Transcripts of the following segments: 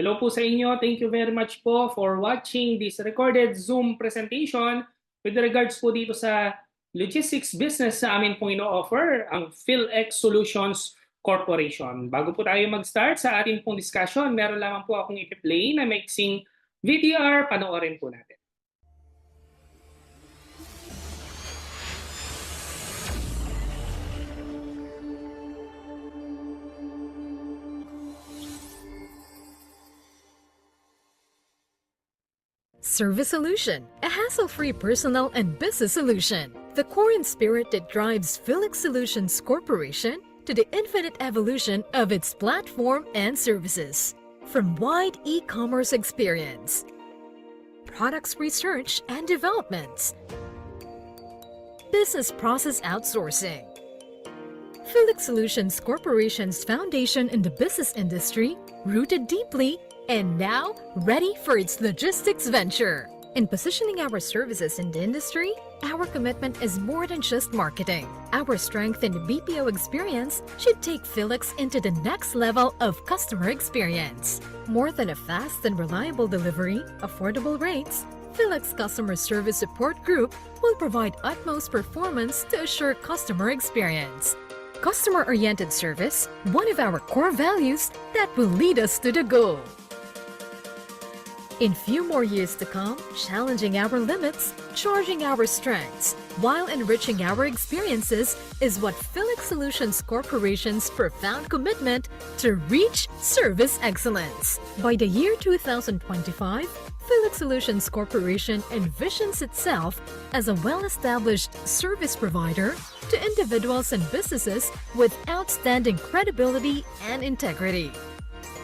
Hello po sa inyo. Thank you very much po for watching this recorded Zoom presentation with regards po dito sa logistics business na amin pong ino-offer, ang PhilX Solutions Corporation. Bago po tayo mag-start sa ating pong discussion, meron lamang po akong ipi-play na mixing VTR. Panoorin po natin. Service Solution, a hassle-free personal and business solution. The core and spirit that drives PhilX Solutions Corporation to the infinite evolution of its platform and services. From wide e-commerce experience, products research and development, business process outsourcing. PhilX Solutions Corporation's foundation in the business industry, rooted deeply and now ready for its logistics venture. In positioning our services in the industry, our commitment is more than just marketing. Our strength in the BPO experience should take PhilX into the next level of customer experience. More than a fast and reliable delivery, affordable rates, PhilX Customer Service Support Group will provide utmost performance to assure customer experience. Customer-oriented service, one of our core values that will lead us to the goal. In few more years to come, challenging our limits, charging our strengths, while enriching our experiences is what PhilX Solutions Corporation's profound commitment to reach service excellence. By the year 2025, PhilX Solutions Corporation envisions itself as a well-established service provider to individuals and businesses with outstanding credibility and integrity.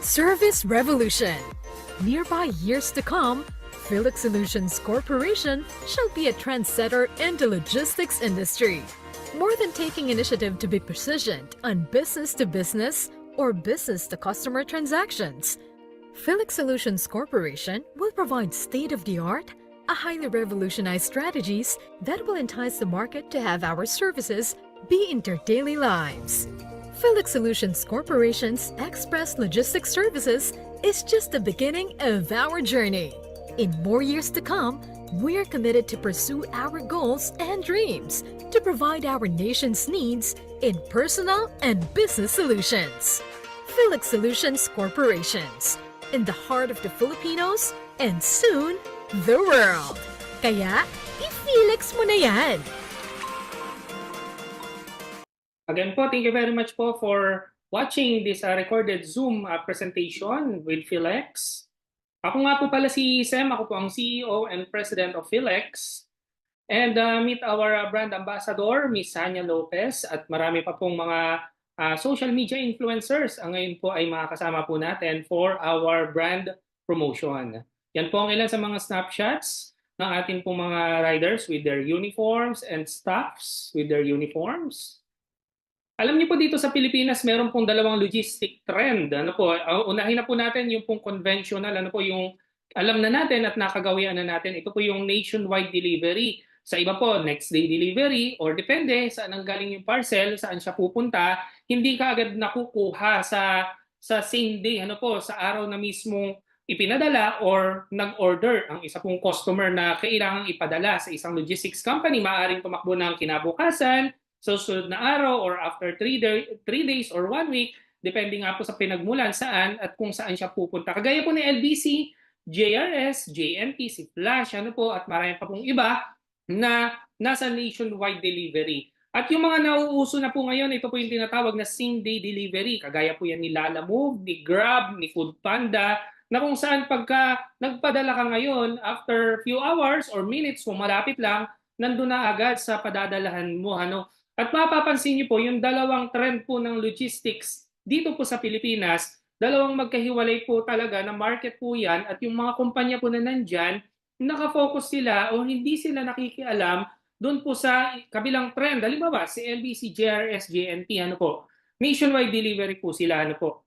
Service Revolution. Nearby years to come, PhilX Solutions Corporation shall be a trendsetter in the logistics industry. More than taking initiative to be precisioned on business-to-business or business-to-customer transactions, PhilX Solutions Corporation will provide state-of-the-art, a highly revolutionized strategies that will entice the market to have our services be in their daily lives. PhilX Solutions Corporation's Express Logistics Services is just the beginning of our journey. In more years to come, we're committed to pursue our goals and dreams to provide our nation's needs in personal and business solutions. PhilX Solutions Corporations, in the heart of the Filipinos and soon, the world. Kaya, i-PhilX mo na yan! Again po, thank you very much po for watching this recorded Zoom presentation with PhilX. Ako nga po pala si Sam, ako po ang CEO and President of PhilX. And meet our brand ambassador, Miss Sanya Lopez, at marami pa pong mga social media influencers ang ngayon po ay makakasama po natin for our brand promotion. Yan po ang ilan sa mga snapshots ng ating pong mga riders with their uniforms and staffs with their uniforms. Alam niyo po dito sa Pilipinas, meron pong dalawang logistic trend. Ano po, unahin na po natin yung pong conventional, ano po yung alam na natin at nakagawian na natin. Ito po yung nationwide delivery. Sa iba po, next day delivery or depende saan ang galing yung parcel, saan siya pupunta, hindi ka agad nakukuha sa same day, ano po, sa araw na mismong ipinadala or nag-order ang isa pong customer na kailangang ipadala sa isang logistics company. Maaaring tumakbo ng kinabukasan, susunod na araw or after 3 days or 1 week, depende nga po sa pinagmulan saan at kung saan siya pupunta. Kagaya po ni LBC, JRS, JNT, si Flash, ano po, at marami pa pong iba na nasa nationwide delivery. At yung mga nauuso na po ngayon, ito po yung tinatawag na same-day delivery. Kagaya po yan ni Lalamove, ni Grab, ni Foodpanda, na kung saan pagka nagpadala ka ngayon, after few hours or minutes, kung malapit lang, nandun na agad sa padadalahan mo. Ano? At mapapansin niyo po, yung dalawang trend po ng logistics dito po sa Pilipinas, dalawang magkahiwalay po talaga na market po yan at yung mga kumpanya po na nandyan, nakafocus sila o hindi sila nakikialam doon po sa kabilang trend. Halimbawa, si LBC, JRS, JNT, ano po, nationwide delivery po sila, ano po.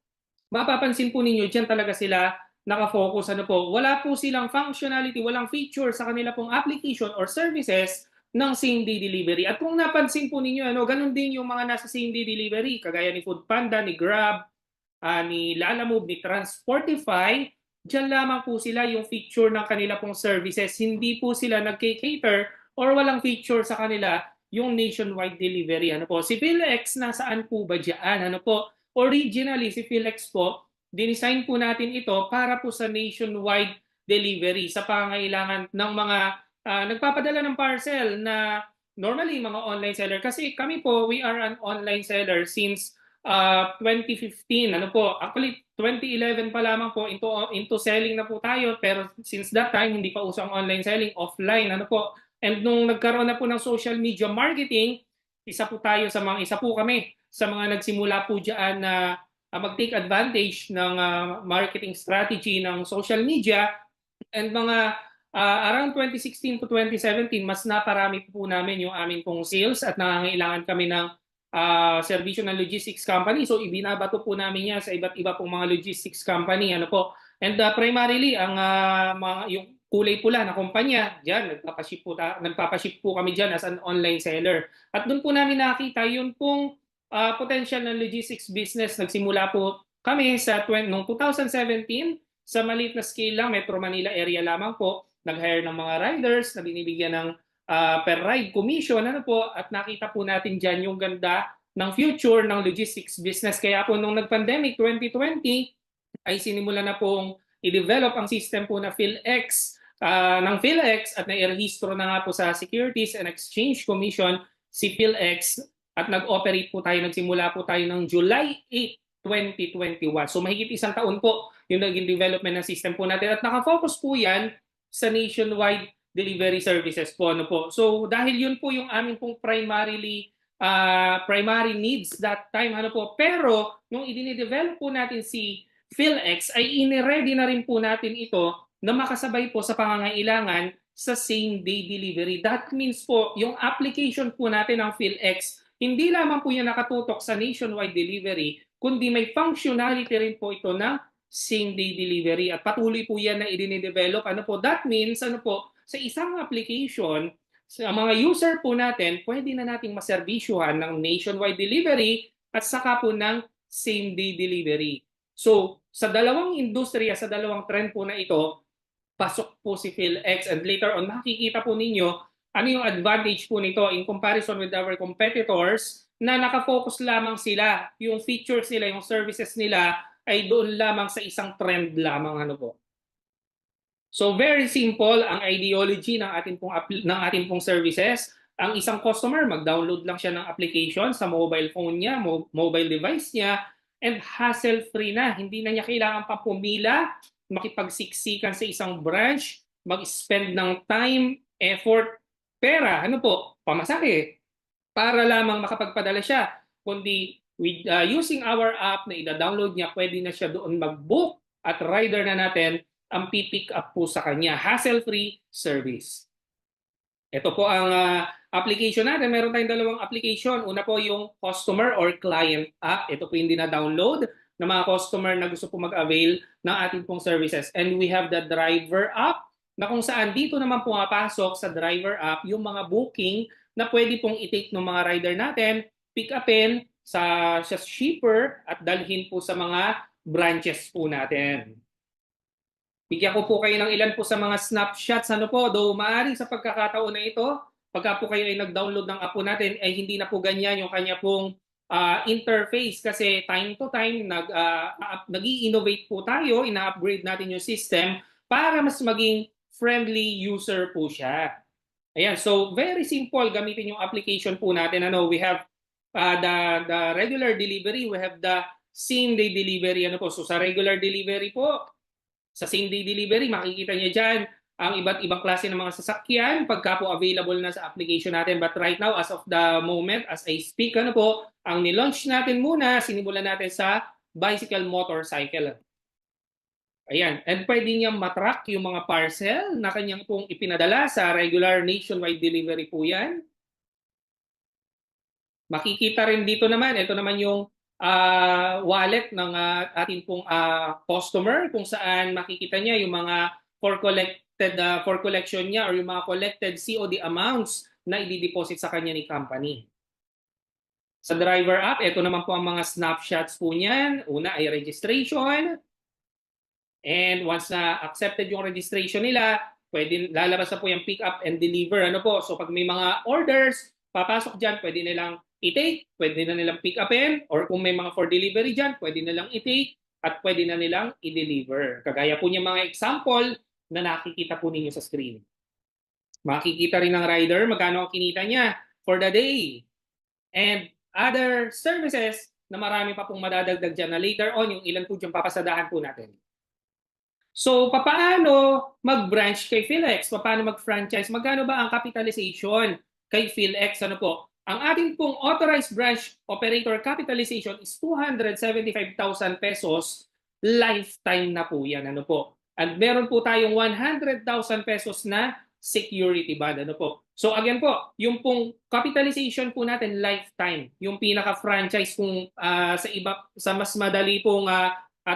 Mapapansin po ninyo, dyan talaga sila nakafocus, ano po. Wala po silang functionality, walang feature sa kanila pong application or services ng same-day delivery. At kung napansin po ninyo, ano, ganun din yung mga nasa same-day delivery, kagaya ni Foodpanda, ni Grab, ni Lalamove, ni Transportify, diyan lamang po sila yung feature ng kanila pong services. Hindi po sila nagke-cater or walang feature sa kanila yung nationwide delivery. Ano po? Si PhilX, nasaan po ba diyan? Ano po? Originally, si PhilX po, dinesign po natin ito para po sa nationwide delivery sa pangangailangan ng mga nagpapadala ng parcel na normally mga online seller. Kasi kami po, we are an online seller since 2015. Ano po, actually 2011 pa lamang po into selling na po tayo, pero since that time hindi pa uso ang online selling, offline. Ano po, and nung nagkaroon na po ng social media marketing, isa po kami sa mga nagsimula po diyan na mag-take advantage ng marketing strategy ng social media. And mga around 2016 to 2017, mas naparami po namin yung aming pong sales at nangangailangan kami ng serbisyo ng logistics company. So ibinabato po namin yan sa iba't iba pong mga logistics company. Ano po? And primarily, ang yung kulay pula na kumpanya, dyan, nagpapaship po kami dyan as an online seller. At doon po namin nakita yun pong potential ng logistics business. Nagsimula po kami noong 2017, sa maliit na scale lang, Metro Manila area lamang po, nag-hire ng mga riders na binibigyan ng per ride commission, ano po, at nakita po natin dyan yung ganda ng future ng logistics business. Kaya po nung nag-pandemic 2020, ay sinimula na pong i-develop ang system po na PhilX ng PhilX at nairehistro na nga po sa Securities and Exchange Commission si PhilX at nag-operate po tayo, nagsimula po tayo ng July 8, 2021. So mahigit isang taon po yung naging development ng system po natin at nakafocus po yan sa nationwide delivery services po. Ano po. So dahil yun po yung aming pong primary needs that time. Ano po. Pero nung i-develop po natin si PhilX ay iniready na rin po natin ito na makasabay po sa pangangailangan sa same-day delivery. That means po, yung application po natin ng PhilX, hindi lamang po yan nakatutok sa nationwide delivery, kundi may functionality rin po ito ng same-day delivery. At patuloy po yan na i-develop. Ano po? That means, ano po, sa isang application, sa mga user po natin, pwede na nating maserbisyuhan ng nationwide delivery at saka po ng same-day delivery. So, sa dalawang industriya, sa dalawang trend po na ito, pasok po si PhilX and later on makikita po ninyo ano yung advantage po nito in comparison with our competitors na nakafocus lamang sila, yung features nila, yung services nila ay doon lamang sa isang trend lamang. Ano po. So very simple ang ideology ng ating pong services. Ang isang customer mag-download lang siya ng application sa mobile phone niya, mobile device niya, and hassle-free na. Hindi na niya kailangan pa pumila, makipagsiksikan sa isang branch, mag-spend ng time, effort, pera, ano po, pamasahe, para lamang makapagpadala siya. Kundi with using our app na ida-download niya, pwede na siya doon mag-book at rider na natin ang pipick up po sa kanya. Hassle-free service. Ito po ang application natin. Meron tayong dalawang application. Una po yung customer or client app. Ito po yung dina-download ng mga customer na gusto po mag-avail ng ating pong services. And we have the driver app na kung saan dito naman pumapasok sa driver app yung mga booking na pwede pong i-take ng mga rider natin, pick upin sa shipper at dalhin po sa mga branches po natin. Bigyan ko po kayo ng ilan po sa mga snapshots. Ano po, though maaaring sa pagkakataon na ito, pagka po kayo ay nag-download ng app po natin, ay hindi na po ganyan yung kanya pong interface kasi time to time nag-i-innovate po tayo, ina-upgrade natin yung system para mas maging friendly user po siya. Ayan, so very simple gamitin yung application po natin. Ano, we have the regular delivery, we have the same day delivery. Ano po, so sa regular delivery po, sa same-day delivery, makikita niyo dyan ang iba't ibang klase ng mga sasakyan pagka po available na sa application natin. But right now, as of the moment, as I speak, ano po, ang nilaunch natin muna, sinimulan natin sa bicycle motorcycle. Ayan. And pwede niyang matrack yung mga parcel na kanyang pong ipinadala sa regular nationwide delivery po yan. Makikita rin dito naman, ito naman yung wallet ng ating pong customer kung saan makikita niya yung mga for collection niya or yung mga collected COD amounts na i-deposit sa kanya ni company. Sa driver app, ito naman po ang mga snapshots po niyan. Una ay registration. And once na accepted yung registration nila, pwede lalabas na po yung pick up and deliver. Ano po? So pag may mga orders, papasok dyan, pwede nilang i-take, pwede na nilang pick upin, or kung may mga for delivery dyan, pwede nilang i-take at pwede na nilang i-deliver. Kagaya po niya mga example na nakikita po ninyo sa screen. Makikita rin ng rider magkano ang kinita niya for the day. And other services na marami pa pong madadagdag dyan na later on, yung ilan po dyan papasadahan po natin. So, paano mag-branch kay PhilX? Paano mag-franchise? Magkano ba ang capitalization kay PhilX? Ano po? Ang ating pong authorized branch operator capitalization is 275,000 pesos. Lifetime na po yan. Ano po? At meron po tayong 100,000 pesos na security bond. Ano po? So again po, yung pong capitalization po natin lifetime. Yung pinaka-franchise kung sa mas madali pong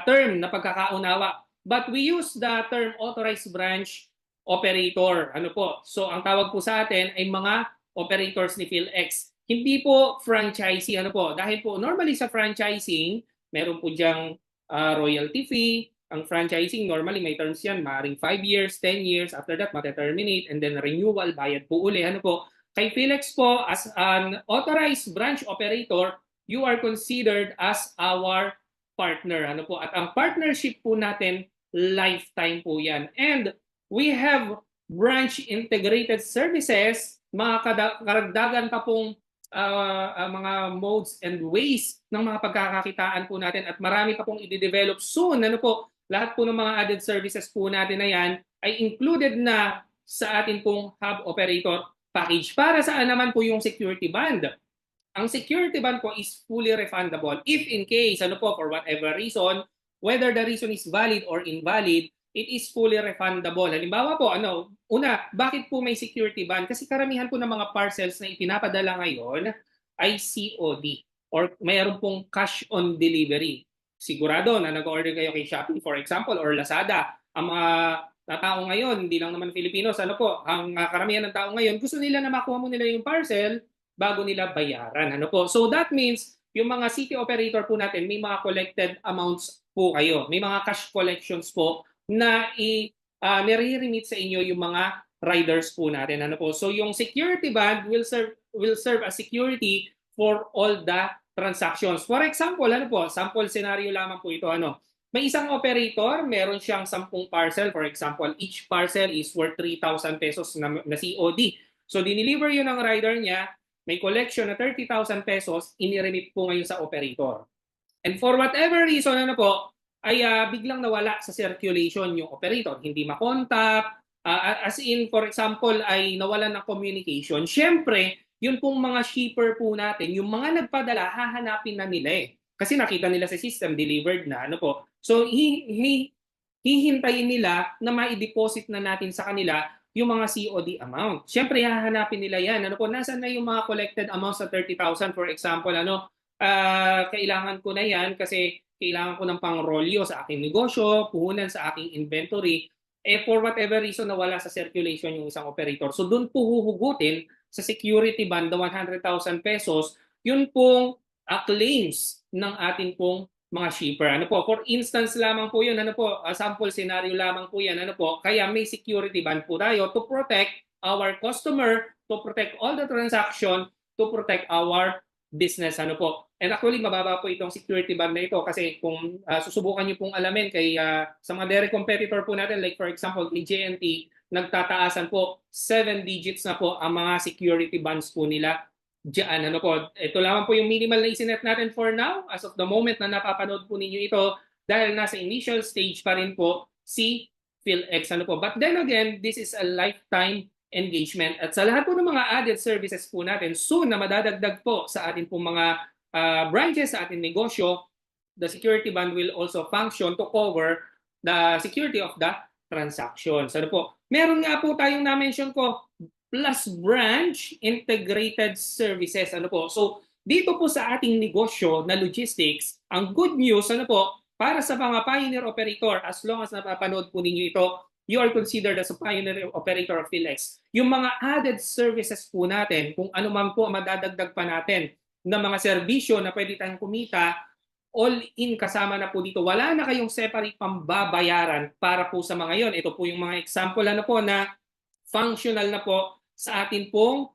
term na pagkakaunawa. But we use the term authorized branch operator. Ano po? So ang tawag po sa atin ay mga operators ni PhilX. Hindi po franchisee. Ano po? Dahil po normally sa franchising, meron po diyang royalty fee. Ang franchising normally may terms yan, maaaring 5 years, 10 years, after that mate-terminate and then renewal, bayad po uli. Ano po? Kay PhilX po, as an authorized branch operator, you are considered as our partner. Ano po? At ang partnership po natin lifetime po yan. And we have branch integrated services, mga karagdagan pa pong mga modes and ways ng mga pagkakakitaan po natin at marami pa pong i-develop soon. Ano po? Lahat po ng mga added services po natin na yan ay included na sa atin pong hub operator package. Para saan naman po yung security band? Ang security band po is fully refundable. If in case, ano po, for whatever reason, whether the reason is valid or invalid, it is fully refundable. Halimbawa po, una, bakit po may security band? Kasi karamihan po ng mga parcels na ipinapadala ngayon ay COD or mayroon pong cash on delivery. Sigurado na nag-order kayo kay Shopee, for example, or Lazada. Ang mga tao ngayon, hindi lang naman Filipinos, ang karamihan ng tao ngayon, gusto nila na makuha mo nila yung parcel bago nila bayaran. So that means, yung mga city operator po natin, may mga collected amounts po kayo. May mga cash collections po na nire-remit sa inyo yung mga riders po natin. So yung security band will serve as security for all the transactions. For example, sample scenario lamang po ito. May isang operator, meron siyang 10 parcel. For example, each parcel is worth 3,000 pesos na COD. So dineliver yun ng rider niya, may collection na 30,000 pesos, iniremit po ngayon sa operator. And for whatever reason, ay biglang nawala sa circulation yung operator. Hindi makontak, as in, for example, ay nawalan ng communication. Siyempre, yun pong mga shipper po natin, yung mga nagpadala, hahanapin na nila eh. Kasi nakita nila sa system, delivered na. So, hihintayin nila na mai-deposit na natin sa kanila yung mga COD amount. Siyempre, hahanapin nila yan. Nasaan na yung mga collected amounts sa 30,000, for example, kailangan ko na yan kasi kailangan ko ng pang-rolyo sa aking negosyo, puhunan sa aking inventory, for whatever reason nawala sa circulation yung isang operator. So doon po huhugutin sa security band na 100,000 pesos, yun pong claims ng ating pong mga shipper. For instance lamang po yun, sample scenario lamang po yan, kaya may security band po tayo to protect our customer, to protect all the transaction, to protect our business. And actually, mababa po itong security band na ito kasi kung susubukan nyo pong alamin sa mga direct competitor po natin, like for example, kay JNT, nagtataasan po 7 digits na po ang mga security bands po nila diyan. Ito lamang po yung minimal na isinet natin for now as of the moment na napapanood po ninyo ito dahil nasa initial stage pa rin po si PhilX. But then again, this is a lifetime engagement. At sa lahat po ng mga added services po natin, soon na madadagdag po sa atin pong mga branches sa ating negosyo, the security band will also function to cover the security of the transactions. Meron nga po tayong na-mention ko, plus branch integrated services. So, dito po sa ating negosyo na logistics, ang good news, para sa mga pioneer operator, as long as napapanood po ninyo ito, you are considered as a pioneer operator of PhilX. Yung mga added services po natin, kung ano man po madadagdag pa natin na mga serbisyo na pwede tayong kumita, all-in kasama na po dito. Wala na kayong separate pambabayaran para po sa mga yon. Ito po yung mga example po na functional na po sa atin pong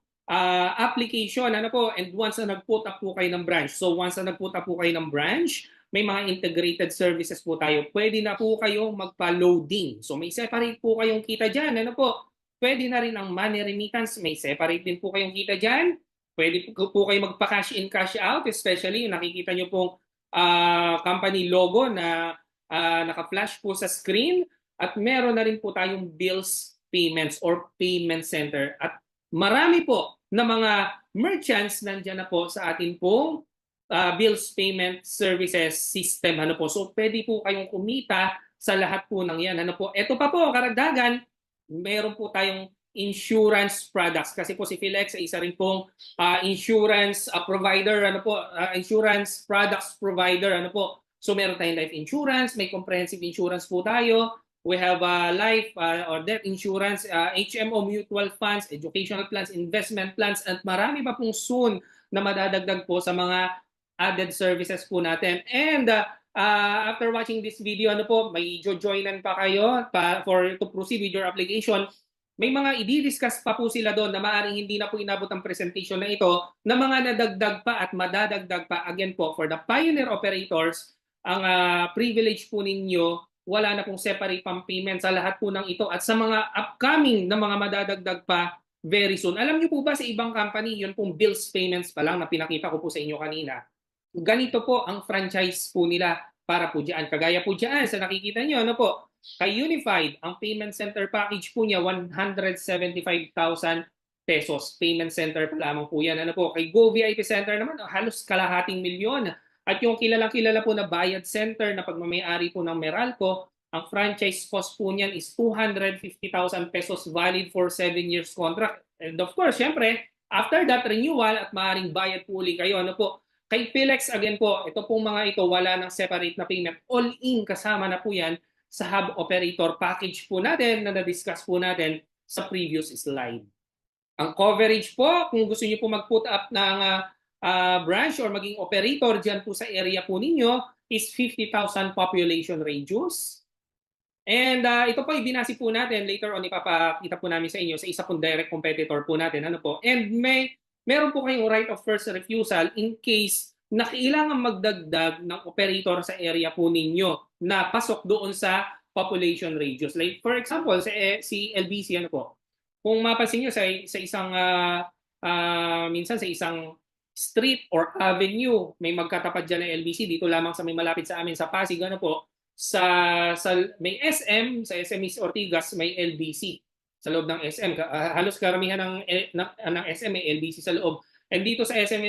application po, and once na nag-put up po kayo ng branch. So once na nag-put up po kayo ng branch, may mga integrated services po tayo. Pwede na po kayong magpa-loading. So may separate po kayong kita dyan. Po? Pwede na rin ang money remittance. May separate din po kayong kita dyan. Pwede po kayo magpa-cash in, cash out. Especially, nakikita nyo pong company logo na naka-flash po sa screen. At meron na rin po tayong bills payments or payment center. At marami po na mga merchants nandiyan na po sa atin pong bills payment services system po. So pwede po kayong kumita sa lahat po ng yan po. Ito pa po karagdagan, meron po tayong insurance products kasi po si Philex ay isa rin pong insurance provider po, insurance products provider po. So meron tayong life insurance, may comprehensive insurance po tayo. We have life or death insurance, HMO mutual funds, educational plans, investment plans, at marami pa pong soon na madadagdag po sa mga added services po natin. And after watching this video, po, may joinan pa kayo to proceed with your application. May mga i-discuss pa po sila doon na maaaring hindi na po inabot ang presentation na ito, na mga nadagdag pa at madadagdag pa. Again po, for the pioneer operators, ang privilege po ninyo, wala na pong separate pang payment sa lahat po ng ito. At sa mga upcoming na mga madadagdag pa very soon. Alam niyo po ba sa ibang company, yun pong bills payments pa lang na pinakita ko po sa inyo kanina. Ganito po ang franchise po nila para po dyan. Kagaya po dyan sa nakikita nyo, po, kay Unified, ang payment center package po niya, 175,000 pesos. Payment center pa lamang po yan. Po, kay Go VIP Center naman, halos kalahating milyon. At yung kilalang-kilala po na Bayad Center na pagmamayari po ng Meralco, ang franchise cost po niyan is 250,000 pesos valid for 7 years contract. And of course, syempre, after that renewal at maaaring bayad po ulit kayo. Po, kay Philex, again po, ito pong mga ito, wala ng separate na payment. All-in kasama na po yan sa hub operator package po natin na na-discuss po natin sa previous slide. Ang coverage po, kung gusto niyo po mag-put up ng branch or maging operator dyan po sa area po ninyo, is 50,000 population radius. And ito po ibinasi po natin, later on ipapakita po namin sa inyo sa isa pong direct competitor po natin. Po? And meron po kayong right of first refusal in case na kailangan magdagdag ng operator sa area po ninyo na pasok doon sa population radius. Like for example, si LBC, po, kung mapansin nyo sa isang, minsan sa isang street or avenue, may magkatapat dyan ng LBC, dito lamang sa may malapit sa amin sa Pasig, po, sa may SM, sa SM East Ortigas, may LBC sa loob ng SM. Halos karamihan ng SM may LBC sa loob. And dito sa SM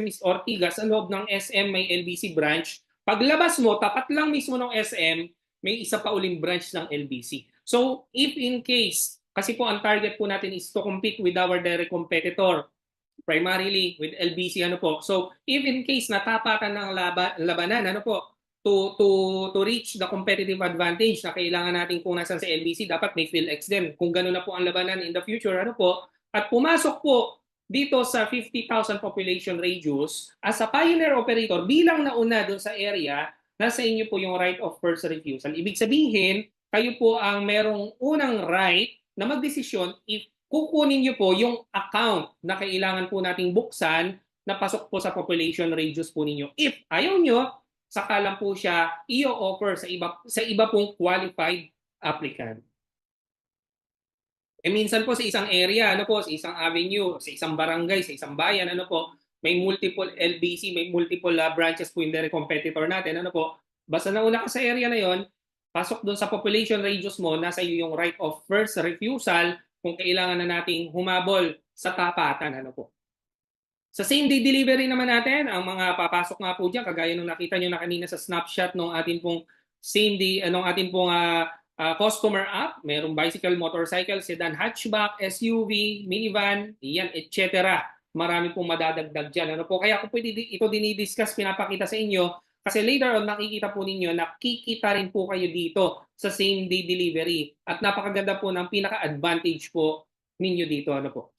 East Ortigas, sa loob ng SM may LBC branch. Paglabas mo, tapat lang mismo ng SM, may isa pa uling branch ng LBC. So, if in case, kasi po ang target po natin is to compete with our direct competitor, primarily with LBC, po. So, if in case natapatan ng labanan, po, to reach the competitive advantage na kailangan natin kung nasan sa LBC, dapat may Philex din. Kung gano'n na po ang labanan in the future, po, at pumasok po dito sa 50,000 population radius, as a pioneer operator, bilang nauna doon sa area, nasa inyo po yung right of first refusal. Ibig sabihin, kayo po ang merong unang right na magdesisyon if kukunin nyo po yung account na kailangan po nating buksan na pasok po sa population radius po ninyo. If ayaw nyo, saka lang po siya i-offer sa iba pong qualified applicant. Minsan po sa isang area, po, sa isang avenue, sa isang barangay, sa isang bayan, po, may multiple LBC, may multiple branches po yung direct competitor natin, po. Basta nauna ka sa area na yon, pasok doon sa population radius mo, nasa iyo yung right of first refusal kung kailangan na nating humabol sa tapatan, po. Sa same-day delivery naman natin, ang mga papasok nga po dyan, kagaya nung nakita nyo na kanina sa snapshot ng ating pong same-day, ating pong customer app, merong bicycle, motorcycle, sedan, hatchback, SUV, minivan, yan, etc. Marami pong madadagdag dyan. Po? Kaya kung pwede ito dinidiscuss, pinapakita sa inyo, kasi later on makikita po ninyo, nakikita rin po kayo dito sa same-day delivery. At napakaganda po ng pinaka-advantage po ninyo dito. Po?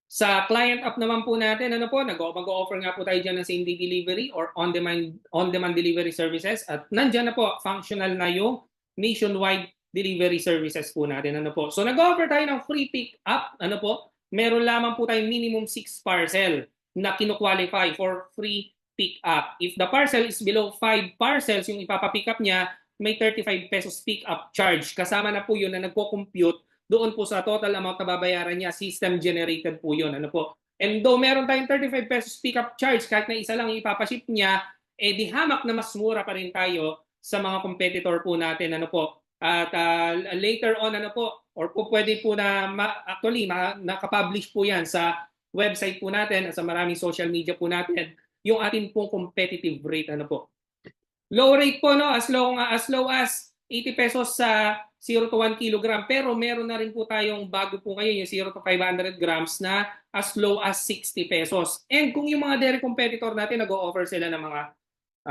Sa client app naman po natin, ano po, mag-o-offer nga po tayo dyan ng same-day delivery or on-demand delivery services. At nandyan na po, functional na yung nationwide delivery services po natin. Ano po. So nag-offer tayo ng free pick up. Ano po, meron lamang po tayong minimum 6 parcel na kinu-qualify for free pick up. If the parcel is below 5 parcels, yung ipapapick up niya, may 35 pesos pick up charge. Kasama na po yun na nagko-compute doon po sa total amount na babayaran niya, system generated po yun. Ano po? And though meron tayong 35 pesos pick-up charge, kahit na isa lang ipapaship niya, eh di hamak na mas mura pa rin tayo sa mga competitor po natin. Ano po? At later on, ano po, or po pwede po na, actually, nakapublish po yan sa website po natin, sa maraming social media po natin, yung ating pong competitive rate. Ano po? Low rate po, no, as low as 80 pesos sa 0 to 1 kilogram. Pero meron na rin po tayong bago po ngayon, yung 0 to 500 grams na as low as 60 pesos. And kung yung mga dairy competitor natin, nag-o-offer sila ng mga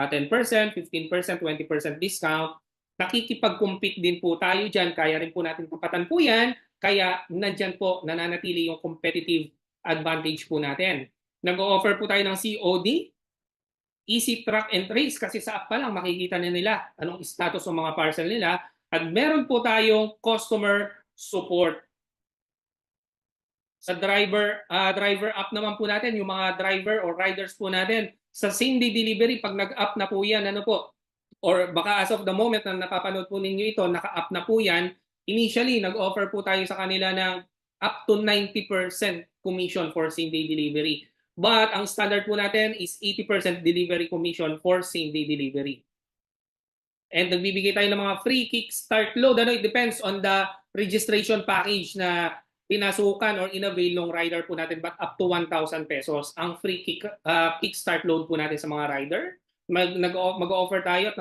10%, 15%, 20% discount, nakikipag-compete din po tayo dyan. Kaya rin po natin tapatan po yan. Kaya nandyan po nananatili yung competitive advantage po natin. Nag-o-offer po tayo ng COD, easy track and trace, kasi sa app pa lang makikita na nila anong status ng mga parcel nila. At meron po tayong customer support. Sa driver app naman po natin, yung mga driver or riders po natin, sa same day delivery, pag nag-up na po yan, ano po, or baka as of the moment na napapanood po ninyo ito, naka-up na po yan, initially, nag-offer po tayo sa kanila ng up to 90% commission for same day delivery. But ang standard po natin is 80% delivery commission for same-day delivery. And nagbibigay tayo ng mga free kickstart load. Ano, it depends on the registration package na pinasukan or inavail ng rider po natin, but up to 1,000 pesos ang free kickstart load po natin sa mga rider. Mag-offer tayo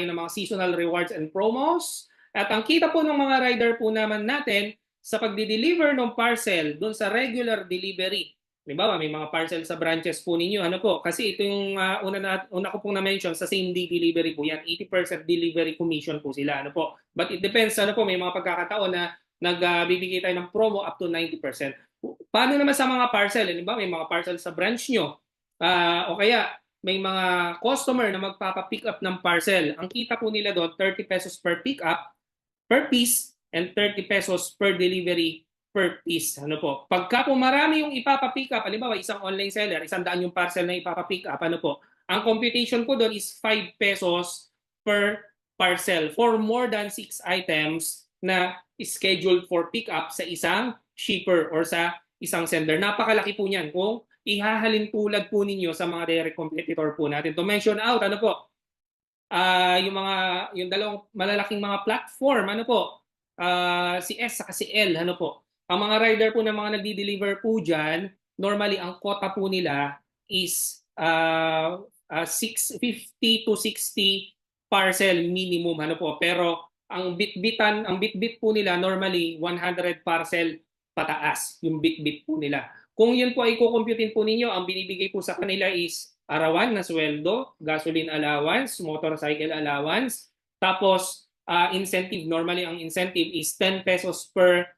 ng mga seasonal rewards and promos. At ang kita po ng mga rider po naman natin sa pagdi-deliver ng parcel doon sa regular delivery. Halimbawa, may mga parcel sa branches po ninyo. Ano po? Kasi ito yung una ko pong na-mention sa same-day delivery po yan. 80% delivery commission po sila. Ano po? But it depends. Ano po? May mga pagkakataon na nagbibigay tayo ng promo up to 90%. Paano naman sa mga parcel? Halimbawa, may mga parcel sa branch nyo. O kaya, may mga customer na magpapa-pick up ng parcel. Ang kita po nila doon, 30 pesos per pick up, per piece, and 30 pesos per delivery per piece. Ano po? Pagka po marami yung ipapa-pick up, halimbawa isang online seller, 100 yung parcel na ipapa-pick up, ano po? Ang computation po doon is 5 pesos per parcel for more than 6 items na scheduled for pick up sa isang shipper or sa isang sender. Napakalaki po niyan kung ihahalin tulad po ninyo sa mga direct competitor po natin. To mention out, ano po? Yung dalawang malalaking mga platform, ano po? Si S at si L, ano po? Ang mga rider po na mga nagdi-deliver po dyan, normally ang quota po nila is 50 to 60 parcel minimum. Ano po? Pero ang bitbit po nila normally 100 parcel pataas yung bitbit po nila. Kung yun po ay kukumputin po ninyo, ang binibigay po sa kanila is arawan na sweldo, gasoline allowance, motorcycle allowance, tapos incentive. Normally ang incentive is 10 pesos per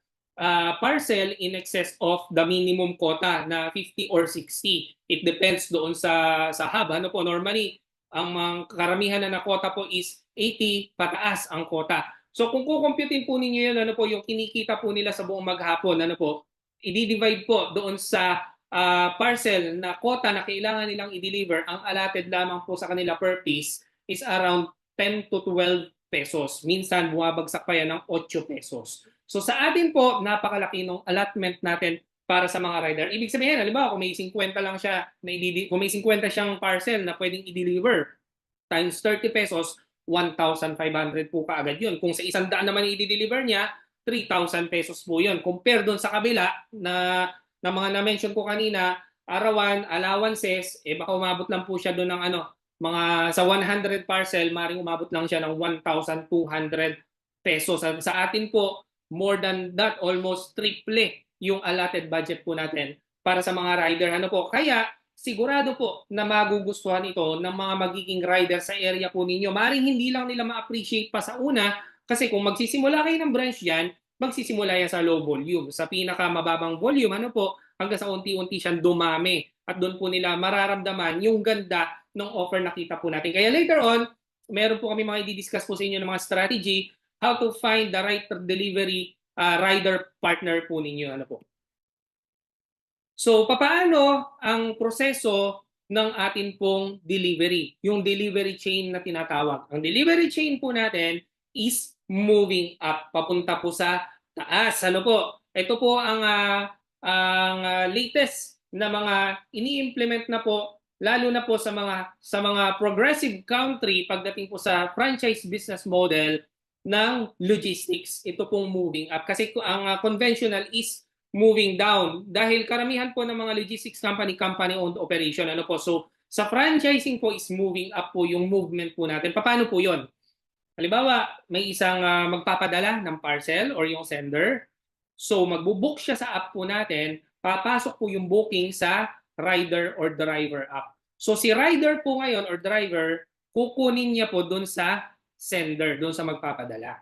parcel in excess of the minimum quota na 50 or 60. It depends doon sa hub. Ano po, normally, ang karamihan na quota po is 80 pataas ang quota. So kung kukumputin po ninyo yun, ano po, yung kinikita po nila sa buong maghapon, ano po, i-divide po doon sa parcel na quota na kailangan nilang i-deliver, ang allotted lamang po sa kanila per piece is around 10 to 12 pesos. Minsan bumabagsak pa yan ng 8 pesos. So sa atin po, napakalaki ng allotment natin para sa mga rider. Ibig sabihin, halimbawa, kung may 50 lang siya, kung may 50 siyang parcel na pwedeng i-deliver, times 30 pesos, 1,500 po kaagad yun. Kung sa 100 naman i-deliver niya, 3,000 pesos po yun. Compare doon sa kabila na mga na-mention ko kanina, arawan, allowances, baka umabot lang po siya doon ng mga sa 100 parcel, maring umabot lang siya ng 1,200 pesos. Sa atin po, more than that, almost triple yung allotted budget po natin para sa mga rider. Ano po? Kaya sigurado po na magugustuhan ito ng mga magiging rider sa area po ninyo. Maring hindi lang nila ma-appreciate pa sa una kasi kung magsisimula kayo ng branch yan, magsisimula yan sa low volume. Sa pinakamababang volume, ano po, hanggang sa unti-unti siyang dumami. At doon po nila mararamdaman yung ganda ng offer na kita po natin. Kaya later on, meron po kami mga i-discuss po sa inyo ng mga strategy how to find the right delivery rider partner po ninyo. Ano po? So, papaano ang proseso ng atin pong delivery? Yung delivery chain na tinatawag. Ang delivery chain po natin is moving up, papunta po sa taas. Ano po? Ito po ang latest na mga ini-implement na po, lalo na po sa mga progressive country pagdating po sa franchise business model ng logistics. Ito pong moving up. Kasi ang conventional is moving down dahil karamihan po ng mga logistics company-owned operation. Ano po? So, sa franchising po is moving up po yung movement po natin. Paano po yon? Halimbawa, may isang magpapadala ng parcel or yung sender. So, magbubook siya sa app po natin. Papasok po yung booking sa rider or driver app. So, si rider po ngayon or driver, kukunin niya po doon sa sender, doon sa magpapadala.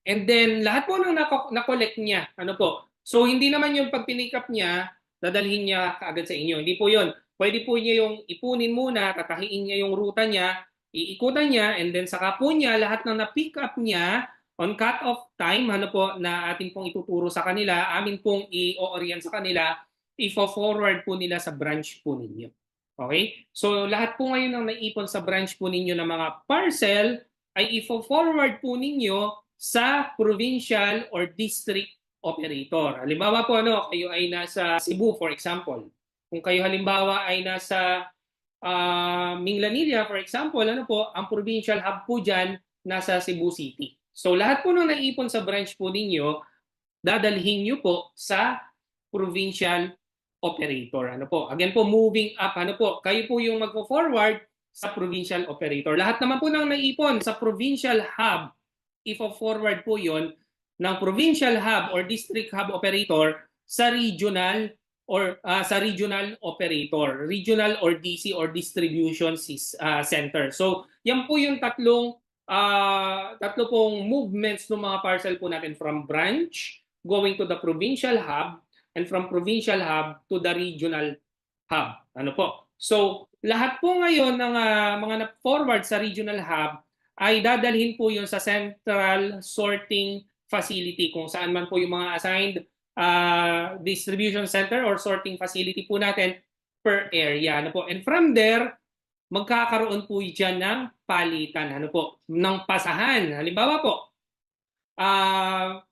And then, lahat po nang na-collect niya, ano po, so hindi naman yung pag pinick up niya, dadalhin niya kaagad sa inyo. Hindi po yun. Pwede po niya yung ipunin muna, tatahiin niya yung ruta niya, iikutan niya, and then saka po niya lahat ng na-pick up niya on cut-off time, ano po, na ating pong ituturo sa kanila, amin pong i-orient sa kanila, i-forward po nila sa branch po ninyo. Okay? So lahat po ngayon ng naipon sa branch po ninyo ng mga parcel ay i-forward po ninyo sa provincial or district operator. Halimbawa po kayo ay nasa Cebu for example. Kung kayo halimbawa ay nasa Minglanilla for example, ang provincial hub po diyan nasa Cebu City. So lahat po ng naipon sa branch po ninyo, dadalhin niyo po sa provincial operator. Again po, moving up, kayo po yung magpo-forward sa provincial operator. Lahat naman po ng naipon sa provincial hub, i-forward po yon ng provincial hub or district hub operator sa regional or sa regional operator, regional or DC or distribution center. So, yan po yung tatlo pong movements ng mga parcel po natin from branch going to the provincial hub and from provincial hub to the regional hub. So, lahat po ngayon ng mga na-forward sa regional hub ay dadalhin po yun sa central sorting facility kung saan man po yung mga assigned distribution center or sorting facility po natin per area. And from there, magkakaroon po dyan ng palitan ng pasahan. Halimbawa po,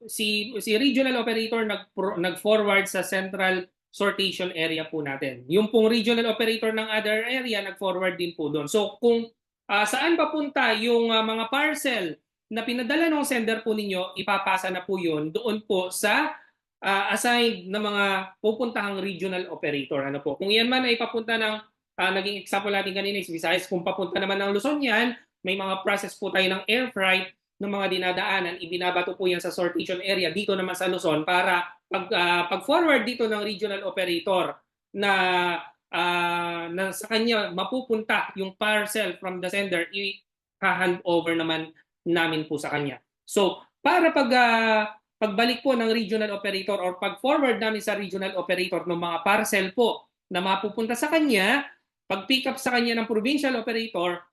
si regional operator nag-forward sa central sortation area po natin. Yung pong regional operator ng other area nag-forward din po doon. So kung saan papunta yung mga parcel na pinadala ng sender po ninyo, ipapasa na po yun doon po sa assigned na mga pupuntahang regional operator. Kung yan man ay papunta ng, naging example natin kanina is Visayas, kung papunta naman ng Luzon yan, may mga process po tayo ng air freight ng mga dinadaanan, ibinabato po yan sa sortation area dito naman sa Luzon para pag-forward dito ng regional operator na sa kanya mapupunta yung parcel from the sender, i-hand over naman namin po sa kanya. So, para pagbalik po ng regional operator or pag-forward namin sa regional operator ng mga parcel po na mapupunta sa kanya, pag-pick up sa kanya ng provincial operator,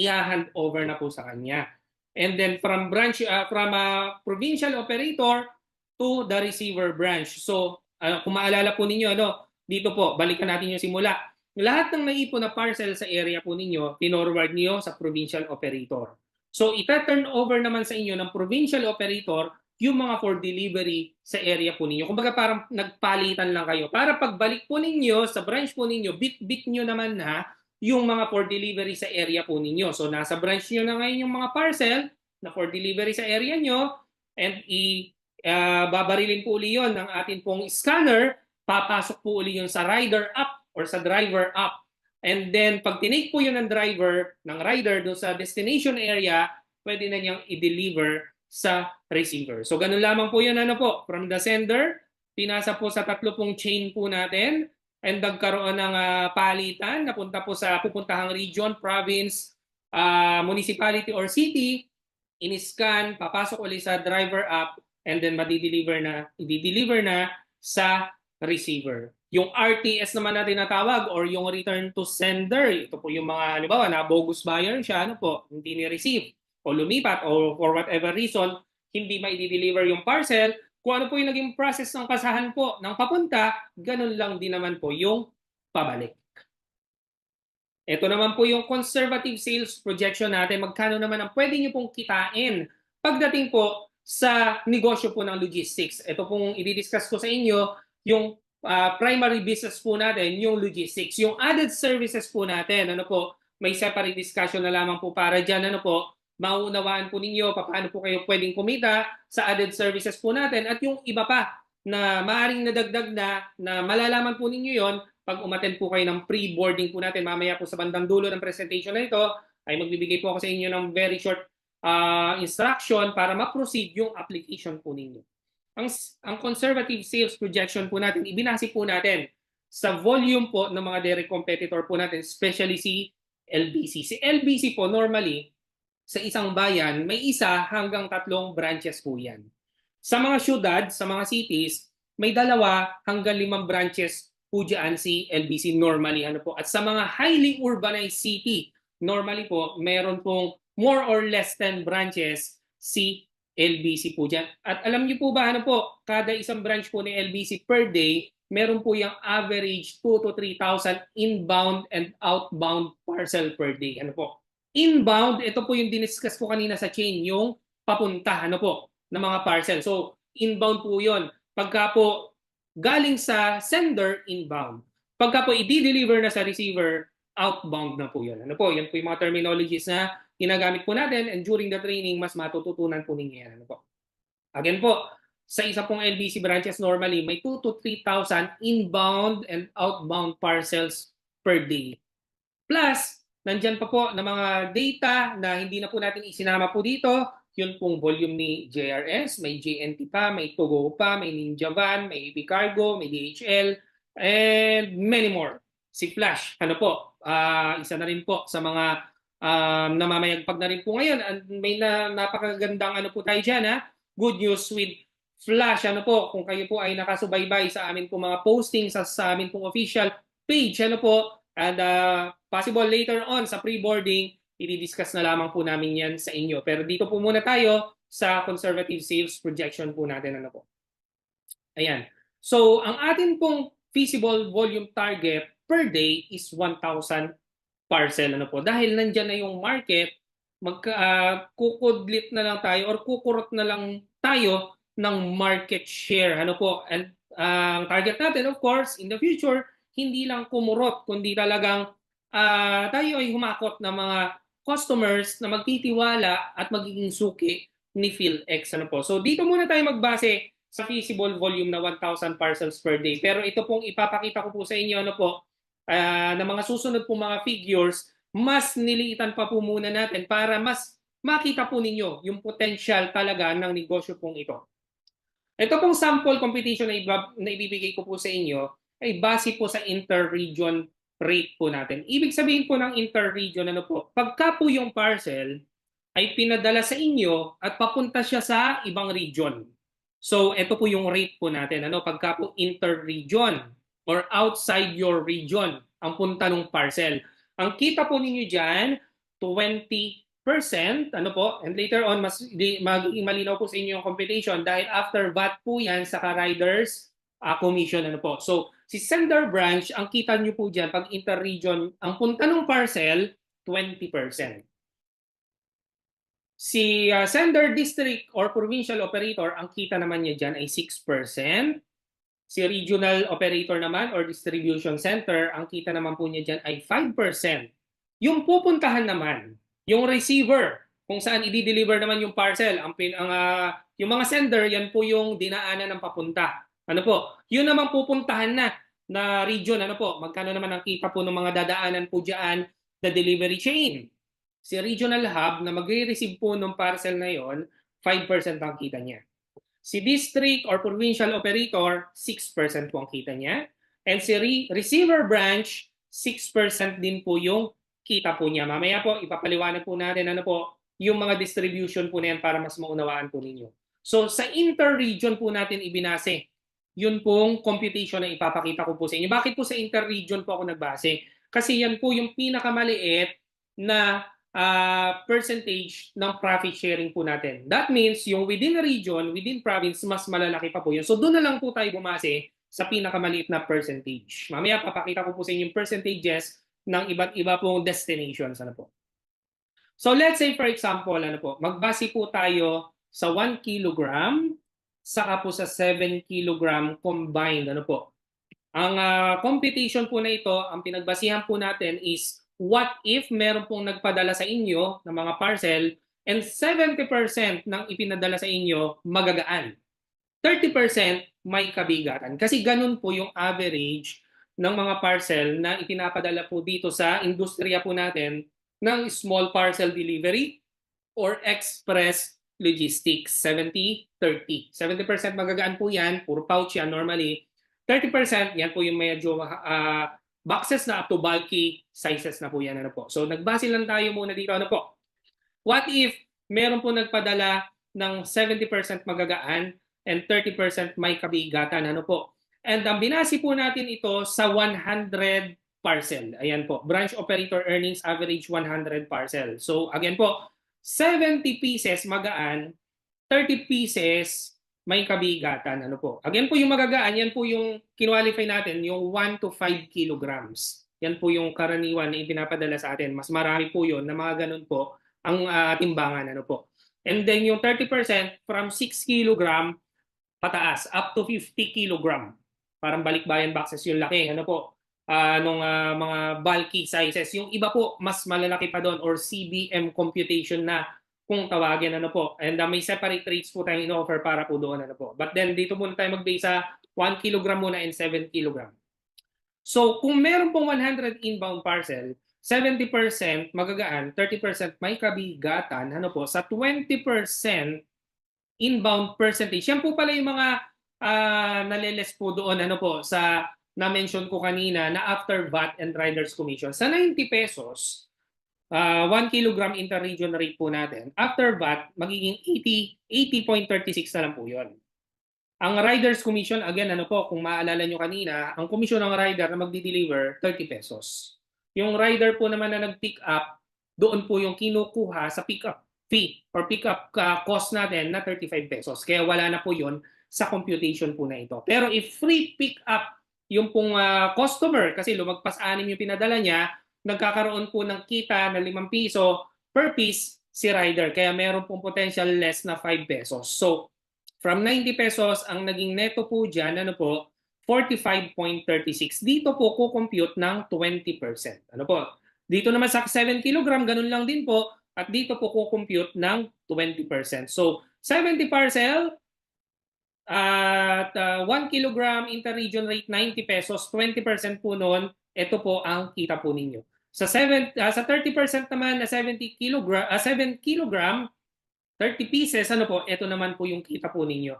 i-hand over na po sa kanya. And then from provincial operator to the receiver branch. So, kung maalala po ninyo, dito po, balikan natin yung simula. Lahat ng naipon na parcel sa area po ninyo, tinorward niyo sa provincial operator. So, ita-turn over naman sa inyo ng provincial operator yung mga for delivery sa area po ninyo. Kumbaga parang nagpalitan lang kayo. Para pagbalik po ninyo sa branch po ninyo, bit-bit nyo naman na yung mga for delivery sa area po ninyo. So, nasa branch nyo na ngayon yung mga parcel na for delivery sa area nyo and babarilin po uli yun ng atin pong scanner, papasok po uli yun sa rider app or sa driver app. And then, pag tinake po yun ng rider doon sa destination area, pwede na niyang i-deliver sa receiver. So, ganun lamang po yun, from the sender, pinasa po sa tatlo pong chain po natin, and nagkaroon ng palitan, napunta po sa pupuntahang region, province, municipality, or city, in-scan, papasok ulit sa driver app, and then i-deliver na sa receiver. Yung RTS naman na tinatawag or yung return to sender, ito po yung mga halimbawa na bogus buyer siya, ano po, hindi ni-receive o lumipat o for whatever reason, hindi ma-deliver yung parcel. Kung ano po yung naging process ng kasahan po ng papunta, ganun lang din naman po yung pabalik. Ito naman po yung conservative sales projection natin. Magkano naman ang pwede nyo pong kitain pagdating po sa negosyo po ng logistics. Ito pong i-discuss ko sa inyo, yung primary business po natin, yung logistics. Yung added services po natin, ano po, may separate discussion na lamang po para dyan, ano po, mauunawaan po ninyo paano po kayo pwedeng kumita sa added services po natin at yung iba pa na maaring nadagdag na malalaman po ninyo yon pag umattend po kayo ng pre-boarding po natin. Mamaya po sa bandang dulo ng presentation na ito ay magbibigay po ako sa inyo ng very short instruction para ma-proceed yung application po ninyo. Ang conservative sales projection po natin, ibinase po natin sa volume po ng mga direct competitor po natin, especially si LBC. Si LBC po normally sa isang bayan, may isa hanggang 3 branches po yan. Sa mga syudad, sa mga cities, may 2 hanggang 5 branches po dyan si LBC normally. Ano po. At sa mga highly urbanized city, normally po, meron pong more or less 10 branches si LBC po dyan. At alam niyo po ba, ano po, kada isang branch po ni LBC per day, meron po yung average 2 to 3,000 inbound and outbound parcel per day. Ano po? Inbound, ito po yung diniscuss ko kanina sa chain, yung papunta, ano po, ng mga parcel. So, inbound po yun. Pagka po galing sa sender, inbound. Pagka po i-deliver na sa receiver, outbound na po yun. Ano po, yan po yung mga terminologies na ginagamit po natin and during the training, mas matututunan po ninyo yan. Ano po. Again po, sa isa pong LBC branches normally, may 2 to 3,000 inbound and outbound parcels per day. Plus, nandyan pa po na mga data na hindi na po natin isinama po dito. Yun pong volume ni JRS, may JNT pa, may Togo pa, may Ninja Van, may AP Cargo, may DHL, and many more. Si Flash, ano po, isa na rin po sa mga namamayagpag na rin po ngayon. May napakagandang ano po tayo dyan, ha? Good news with Flash, ano po, kung kayo po ay nakasubaybay sa amin po mga postings sa amin pong official page, ano po, and possible later on sa pre-boarding, i-discuss na lamang po namin yan sa inyo. Pero dito po muna tayo sa conservative sales projection po natin. Ano po. Ayan. So, ang atin pong feasible volume target per day is 1,000 parcel. Ano po. Dahil nandyan na yung market, kukudlit na lang tayo or kukurot na lang tayo ng market share. Ano po. And ang target natin, of course, in the future, hindi lang kumurot, kundi talagang tayo ay humakot ng mga customers na magtitiwala at magiging suki ni PhilX. Ano po. So dito muna tayo magbase sa feasible volume na 1,000 parcels per day. Pero ito pong ipapakita ko po sa inyo ano po, na mga susunod po mga figures, mas niliitan pa po muna natin para mas makita po ninyo yung potential talaga ng negosyo pong ito. Ito pong sample competition na ibibigay ko po sa inyo ay base po sa inter-region rate po natin. Ibig sabihin po ng inter-region, ano po, pagka po yung parcel ay pinadala sa inyo at papunta siya sa ibang region. So, ito po yung rate po natin. Ano, pagka po inter-region or outside your region ang punta ng parcel. Ang kita po ninyo dyan, 20%, ano po, and later on, magiging malinaw po sa inyo yung computation dahil after VAT po yan sa riders commission, ano po. So, si sender branch, ang kita nyo po dyan, pag inter-region, ang punta ng parcel, 20%. Si sender district or provincial operator, ang kita naman niya dyan ay 6%. Si regional operator naman or distribution center, ang kita naman po niya dyan ay 5%. Yung pupuntahan naman, yung receiver, kung saan i-deliver naman yung parcel, yung mga sender, yan po yung dinaanan ng papunta. Ano po? Yun naman pupuntahan na region, ano po? Magkano naman ang kita po ng mga dadaanan po diyan, the delivery chain. Si regional hub na magre-receive po ng parcel na yon, 5% ang kita niya. Si district or provincial operator, 6% po ang kita niya. And si receiver branch, 6% din po yung kita po niya. Mamaya po, ipapaliwanag po natin ano po, yung mga distribution po na yan para mas maunawaan po ninyo. So sa inter-region po natin ibinase yun pong computation na ipapakita ko po sa inyo. Bakit po sa interregion po ako nagbase? Kasi yan po yung pinakamaliit na percentage ng profit sharing po natin. That means yung within a region, within province, mas malalaki pa po yun. So doon na lang po tayo bumase sa pinakamaliit na percentage. Mamaya papakita ko po sa inyo yung percentages ng iba't iba pong destinations. Ano po? So let's say for example, ano po, magbase po tayo sa 1 kilogram saka po sa 7 kilogram combined. Ano po? Ang computation po na ito, ang pinagbasihan po natin is what if meron pong nagpadala sa inyo ng mga parcel and 70% ng ipinadala sa inyo magagaan. 30% may kabigatan. Kasi ganun po yung average ng mga parcel na ipinapadala po dito sa industriya po natin ng small parcel delivery or express logistics. 70-30. 70% magagaan po yan, puro pouch yan normally. 30% yan po yung medyo boxes na up to bulky sizes na po yan. Ano po. So nagbase lang tayo muna dito. Ano po? What if meron po nagpadala ng 70% magagaan and 30% may kabigatan? Ano po? And ang binasi po natin ito sa 100 parcel. Ayan po. Branch operator earnings average 100 parcel. So again po, 70 pieces magaan, 30 pieces may kabigatan. Ano po? Again po yung magagaan, yan po yung kinwalify natin, yung 1 to 5 kilograms. Yan po yung karaniwan na ipinapadala sa atin. Mas marami po yun na mga ganun po ang timbangan. Ano po? And then yung 30% from 6 kilogram pataas up to 50 kilogram. Parang balikbayan boxes yung laki. Ano po? Nung mga bulky sizes. Yung iba po, mas malalaki pa doon or CBM computation na kung tawagin. Ano po? And may separate rates po tayong in-offer para po doon. Ano po? But then dito muna tayo mag-base sa 1 kilogram muna and 7 kilogram. So kung meron pong 100 inbound parcel, 70% magagaan, 30% may kabigatan, ano po, sa 20% inbound percentage. Yan po pala yung mga naliles po doon ano po sa na-mention ko kanina na after VAT and Riders Commission. Sa 90 pesos, 1 kilogram interregion rate po natin. After VAT, magiging 80.36 na lang po yun. Ang Riders Commission, again, ano po, kung maalala nyo kanina, ang komisyon ng rider na magdi-deliver, 30 pesos. Yung rider po naman na nag-pick up, doon po yung kinukuha sa pick-up fee or pick-up cost natin na 35 pesos. Kaya wala na po yun sa computation po na ito. Pero if free pick-up yung pong customer, kasi lumagpas 6 yung pinadala niya, nagkakaroon po ng kita na 5 piso per piece si rider. Kaya meron pong potential less na 5 pesos. So, from 90 pesos, ang naging neto po dyan, ano po, 45.36. Dito po kukompute ng 20%. Ano po? Dito naman sa 7 kilogram, ganun lang din po. At dito po kukompute ng 20%. So, 70 parcel at 1 kilogram interregion rate 90 pesos, 20% po noon, ito po ang kita po ninyo. Sa 30% naman na 70 kilogram, 7 kilogram, 30 pieces, ano po, ito naman po yung kita po ninyo.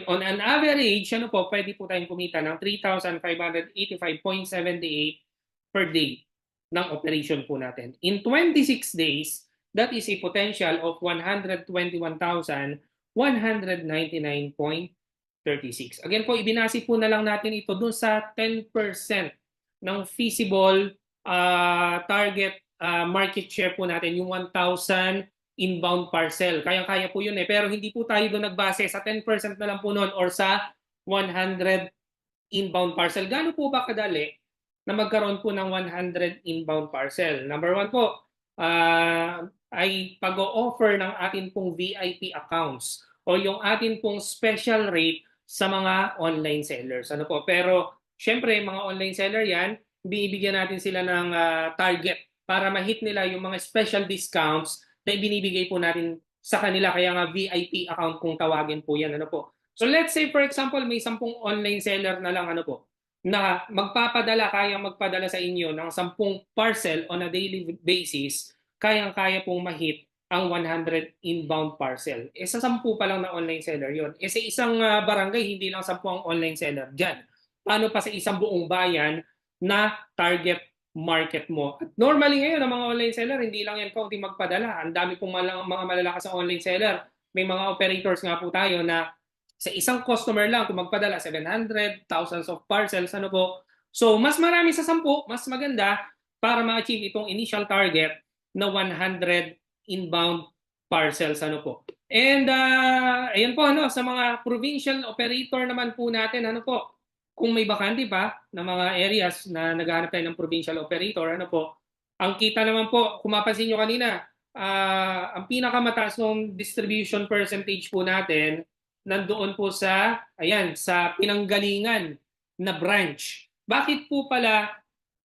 On an average, ano po, pwede po tayong kumita ng 3,585.78 per day ng operation po natin. In 26 days, that is a potential of 121,199.36. Again po, ibinasi po na lang natin ito dun sa 10% ng feasible target market share po natin, yung 1,000 inbound parcel. Kaya-kaya po yun eh. Pero hindi po tayo doon nagbase sa 10% na lang po noon or sa 100 inbound parcel. Gaano po ba kadali na magkaroon po ng 100 inbound parcel? Number 1 po, ay pag-o-offer ng atin pong VIP accounts o yung atin pong special rate sa mga online sellers. Ano po? Pero syempre, mga online seller yan, bibigyan natin sila ng target para ma-hit nila yung mga special discounts na ibinibigay po natin sa kanila. Kaya nga VIP account kung tawagin po yan. Ano po? So let's say for example, may 10 online seller na lang ano po, na kayang magpadala sa inyo ng 10 parcel on a daily basis, kayang-kaya pong ma-hit ang 100 inbound parcel. Sa 10 pa lang na online seller yon. Sa isang barangay, hindi lang 10 ang online seller dyan. Paano pa sa isang buong bayan na target market mo? At normally ngayon, ang mga online seller, hindi lang yan kaunti magpadala. Ang dami pong mga malalakas na online seller. May mga operators nga po tayo na Sa isang customer lang, kung magpadala 700, thousands of parcels, ano po. So, mas marami sa 10, mas maganda para ma-achieve itong initial target na 100 inbound parcels, ano po. And ayan po, ano, sa mga provincial operator naman po natin, ano po, kung may bakante pa na mga areas na naghahanap tayo ng provincial operator, ano po, ang kita naman po, kung mapansin nyo kanina, ang pinakamataas ng distribution percentage po natin, nandoon po sa, ayan, sa pinanggalingan na branch. Bakit po pala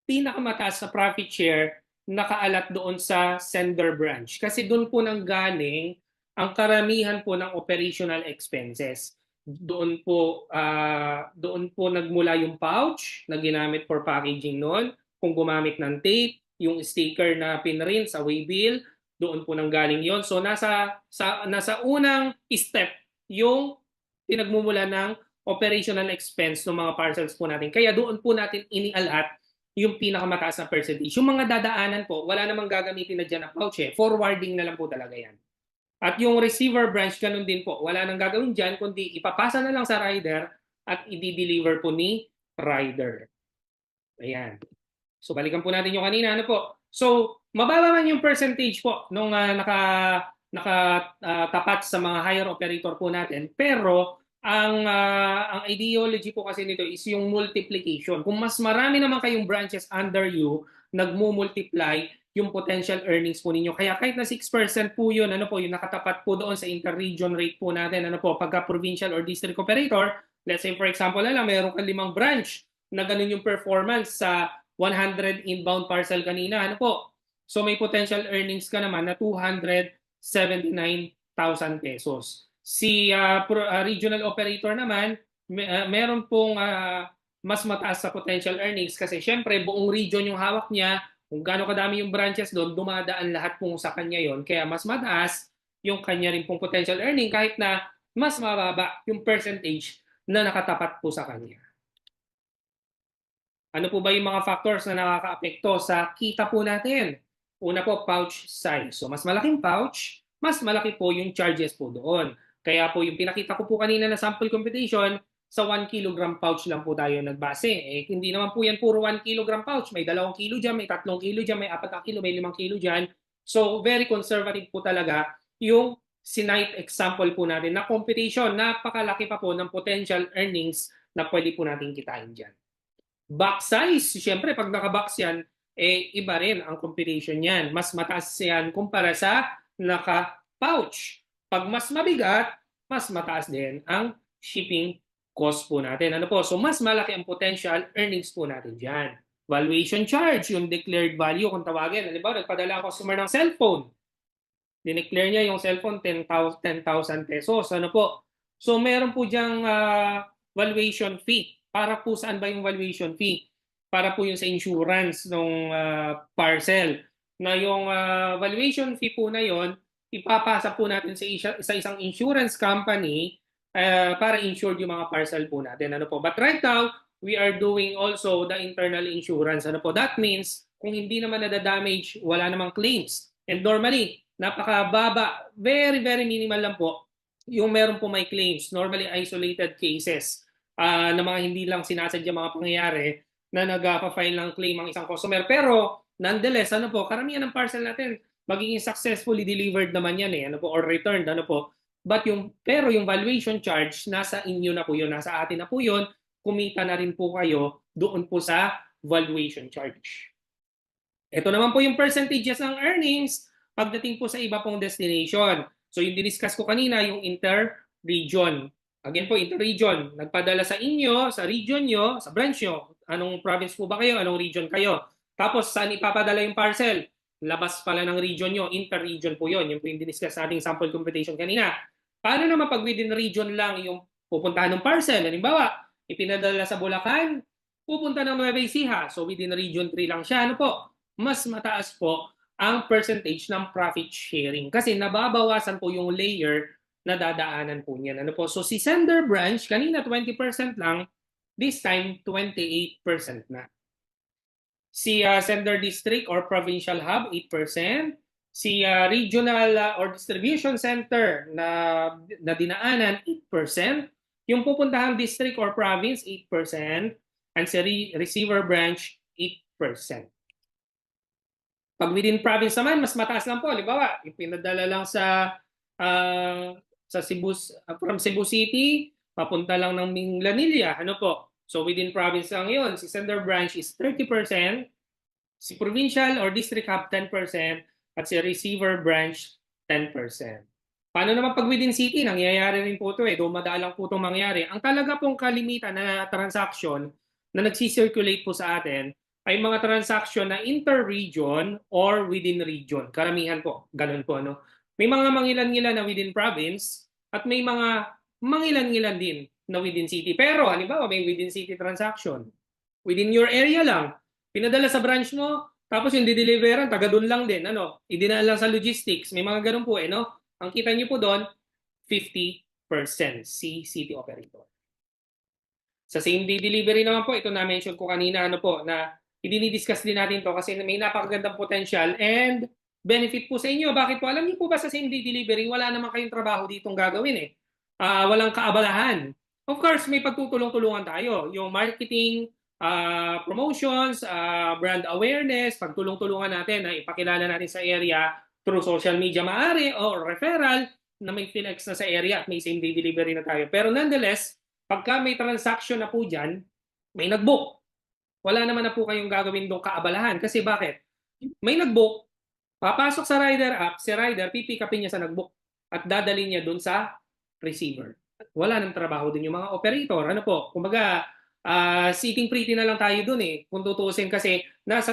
pinakamataas na profit share nakaalat doon sa sender branch? Kasi doon po nang galing ang karamihan po ng operational expenses. Doon po nagmula yung pouch na ginamit for packaging noon, kung gumamit ng tape, yung sticker na pinrint sa waybill, doon po nang galing yon. So nasa unang step yung pinagmumula ng operational expense ng mga parcels po natin. Kaya doon po natin inialat yung pinakamataas na percentage. Yung mga dadaanan po, wala namang gagamitin na dyan na pouch eh. Forwarding na lang po talaga yan. At yung receiver branch, ganun din po. Wala nang gagawin dyan, kundi ipapasa na lang sa rider at i-deliver po ni rider. Ayan. So balikan po natin yung kanina. Ano po? So mababa man yung percentage po nung nakatapat sa mga higher operator po natin. Pero ang ideology po kasi nito is yung multiplication. Kung mas marami naman kayong branches under you, nagmu-multiply yung potential earnings po ninyo. Kaya kahit na 6% po yun, ano po, yung nakatapat po doon sa inter-region rate po natin, ano po, pagka provincial or district operator, let's say for example na lang, meron kang 5 branch na ganun yung performance sa 100 inbound parcel kanina, ano po. So may potential earnings ka naman na 279,000 pesos. Si regional operator naman, meron pong mas mataas sa potential earnings kasi syempre buong region yung hawak niya, kung gaano kadami yung branches doon, dumadaan lahat pong sa kanya yon. Kaya mas mataas yung kanya rin pong potential earning kahit na mas mababa yung percentage na nakatapat po sa kanya. Ano po ba yung mga factors na nakakaapekto sa kita po natin? Una po, pouch size. So mas malaking pouch, mas malaki po yung charges po doon. Kaya po yung pinakita ko po kanina na sample computation, sa 1 kilogram pouch lang po tayo nagbase. Eh, hindi naman po yan puro 1 kilogram pouch. May 2 kilo dyan, may 3 kilo dyan, may 4 kilo, may 5 kilo dyan. So very conservative po talaga yung sinight example po natin na computation. Napakalaki pa po ng potential earnings na pwede po natin kitain dyan. Box size, siyempre pag naka-box yan, eh iba rin ang computation yan. Mas mataas yan kumpara sa naka-pouch. Pag mas mabigat, mas mataas din ang shipping cost po natin. Ano po? So mas malaki ang potential earnings po natin dyan. Valuation charge, yung declared value kung tawagin. Halimbawa, nagpadala ang customer ng cellphone. Dineclare niya yung cellphone 10,000 pesos. Ano po? So meron po diyang valuation fee. Para po saan ba yung valuation fee? Para po yung sa insurance ng parcel. Na yung valuation fee po na yon, ipapasa po natin sa isang insurance company para insured yung mga parcel po natin. Ano po? But right now, we are doing also the internal insurance. Ano po? That means, kung hindi naman nadadamage, wala namang claims. And normally, napakababa, very, very minimal lang po yung meron po may claims. Normally, isolated cases na mga hindi lang sinasadya mga pangyayari na nag-file ng claim ang isang customer. Pero, nonetheless, ano po, karamihan ng parcel natin, magiging successfully delivered naman yan eh, ano po, or returned, ano po. But pero yung valuation charge, nasa inyo na po yun, nasa atin na po yun, kumita na rin po kayo doon po sa valuation charge. Ito naman po yung percentages ng earnings pagdating po sa iba pong destination. So yung diniscuss ko kanina, yung inter-region. Again po, inter-region. Nagpadala sa inyo, sa region nyo, sa branch nyo. Anong province po ba kayo? Anong region kayo? Tapos saan ipapadala yung parcel? Labas pala ng region nyo, inter-region po yun. Yung po yung diniscuss sa ating sample computation kanina. Paano naman pag within region lang yung pupuntahan ng parcel? Halimbawa, ipinadala sa Bulacan, pupunta ng Nueva Ecija. So within region 3 lang siya. Ano po? Mas mataas po ang percentage ng profit sharing. Kasi nababawasan po yung layer na dadaanan po niyan. Ano po? So si sender branch, kanina 20% lang, this time 28% na. Si sender district or provincial hub, 8%. Si regional or distribution center na dinaanan, 8%. Yung pupuntahang district or province, 8%. And sa receiver branch, 8%. Pag within province naman, mas mataas lang po. Halimbawa, ipinadala lang sa Cebu, from Cebu City, papunta lang ng Minglanilla. Ano po? So within province lang yun. Si sender branch is 30%, si provincial or district hub 10%, at si receiver branch 10%. Paano naman pag within city? Nangyayari rin po ito eh. Dumadalang po itong mangyari. Ang talaga pong kalimitan na transaction na nagsisirculate po sa atin ay mga transaction na inter-region or within region. Karamihan po. Ganun po. Ano? May mga mangilan-ngilan na within province at may mga mangilan-ngilan din na within city. Pero halimbawa may within city transaction. Within your area lang. Pinadala sa branch mo, tapos yung dideliveran, taga doon lang din. Ano? Idinala lang sa logistics. May mga ganun po eh. No? Ang kita niyo po doon, 50% si city operator. Sa same day delivery naman po, ito na-mention ko kanina, ano po, na i-discuss din natin to kasi may napakagandang potential and benefit po sa inyo. Bakit po? Alam niyo po ba sa same day delivery, wala naman kayong trabaho ditong gagawin eh. Walang kaabalahan. Of course, may pagtutulong-tulungan tayo. Yung marketing, promotions, brand awareness, pagtulong-tulungan natin na ipakilala natin sa area through social media maaari o referral na may PhilX na sa area at may same day delivery na tayo. Pero nonetheless, pagka may transaction na po dyan, may nag-book. Wala naman na po kayong gagawin doon kaabalahan. Kasi bakit? May nag-book, papasok sa rider app, si rider, pipick upin niya sa nag-book at dadalhin niya doon sa receiver. Wala nang trabaho din yung mga operator. Ano po? Kumbaga, sitting pretty na lang tayo dun eh. Kung tutuusin kasi sa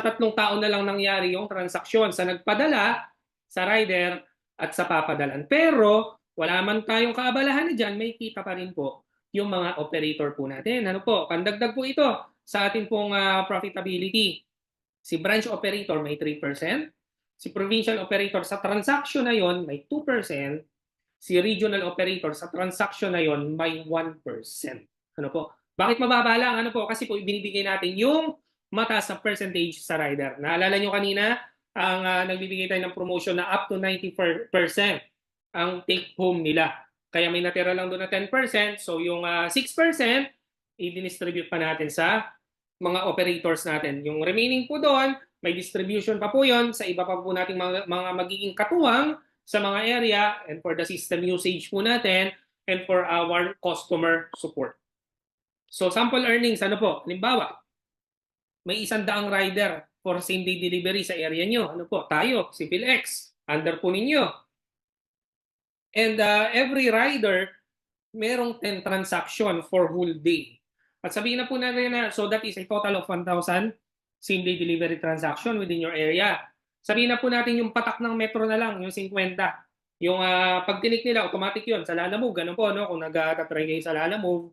tatlong taon na lang nangyari yung transaksyon sa nagpadala, sa rider at sa papadalan. Pero wala man tayong kaabalahan na dyan, may kita pa rin po yung mga operator po natin. Ano po? Pandagdag po ito sa ating pong profitability. Si branch operator may 3%, si provincial operator sa transaction na yon may 2%, si regional operator sa transaction na yon may 1%. Ano po? Bakit mababa lang? Ano po? Kasi po ibinibigay natin yung mataas na percentage sa rider. Naalala nyo kanina, ang nagbibigay tayo ng promotion na up to 90% ang take home nila. Kaya may natira lang doon na 10%. So yung 6%, i-distribute pa natin sa mga operators natin. Yung remaining po doon, may distribution pa po yon sa iba pa po nating mga magiging katuwang sa mga area and for the system usage po natin and for our customer support. So sample earnings, ano po? Halimbawa, may 100 rider for same day delivery sa area nyo. Ano po? Tayo, si PhilX, under po ninyo. And every rider, merong 10 transaction for whole day. At sabihin na po natin na, so that is a total of 1,000 same day delivery transaction within your area. Sabihin na po natin yung patak ng metro na lang, yung 50. Yung pag tinik nila, automatic yun sa Lalamove. Ganun po, no? Kung nag-try kayo sa Lalamove,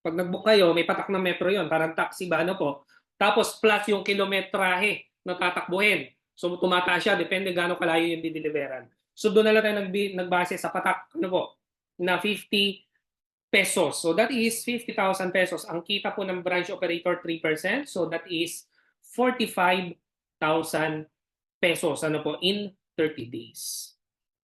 pag nag-book kayo, may patak ng metro yon, parang taxi ba, ano po. Tapos plus yung kilometrahe na tatakbuhin. So tumataas siya, depende gaano kalayo yung dideliveran. So doon na lang tayo nagbase sa patak, ano po, na 50 pesos. So that is 50,000 pesos. Ang kita po ng branch operator 3%. So that is 45,000 pesos ano po in 30 days.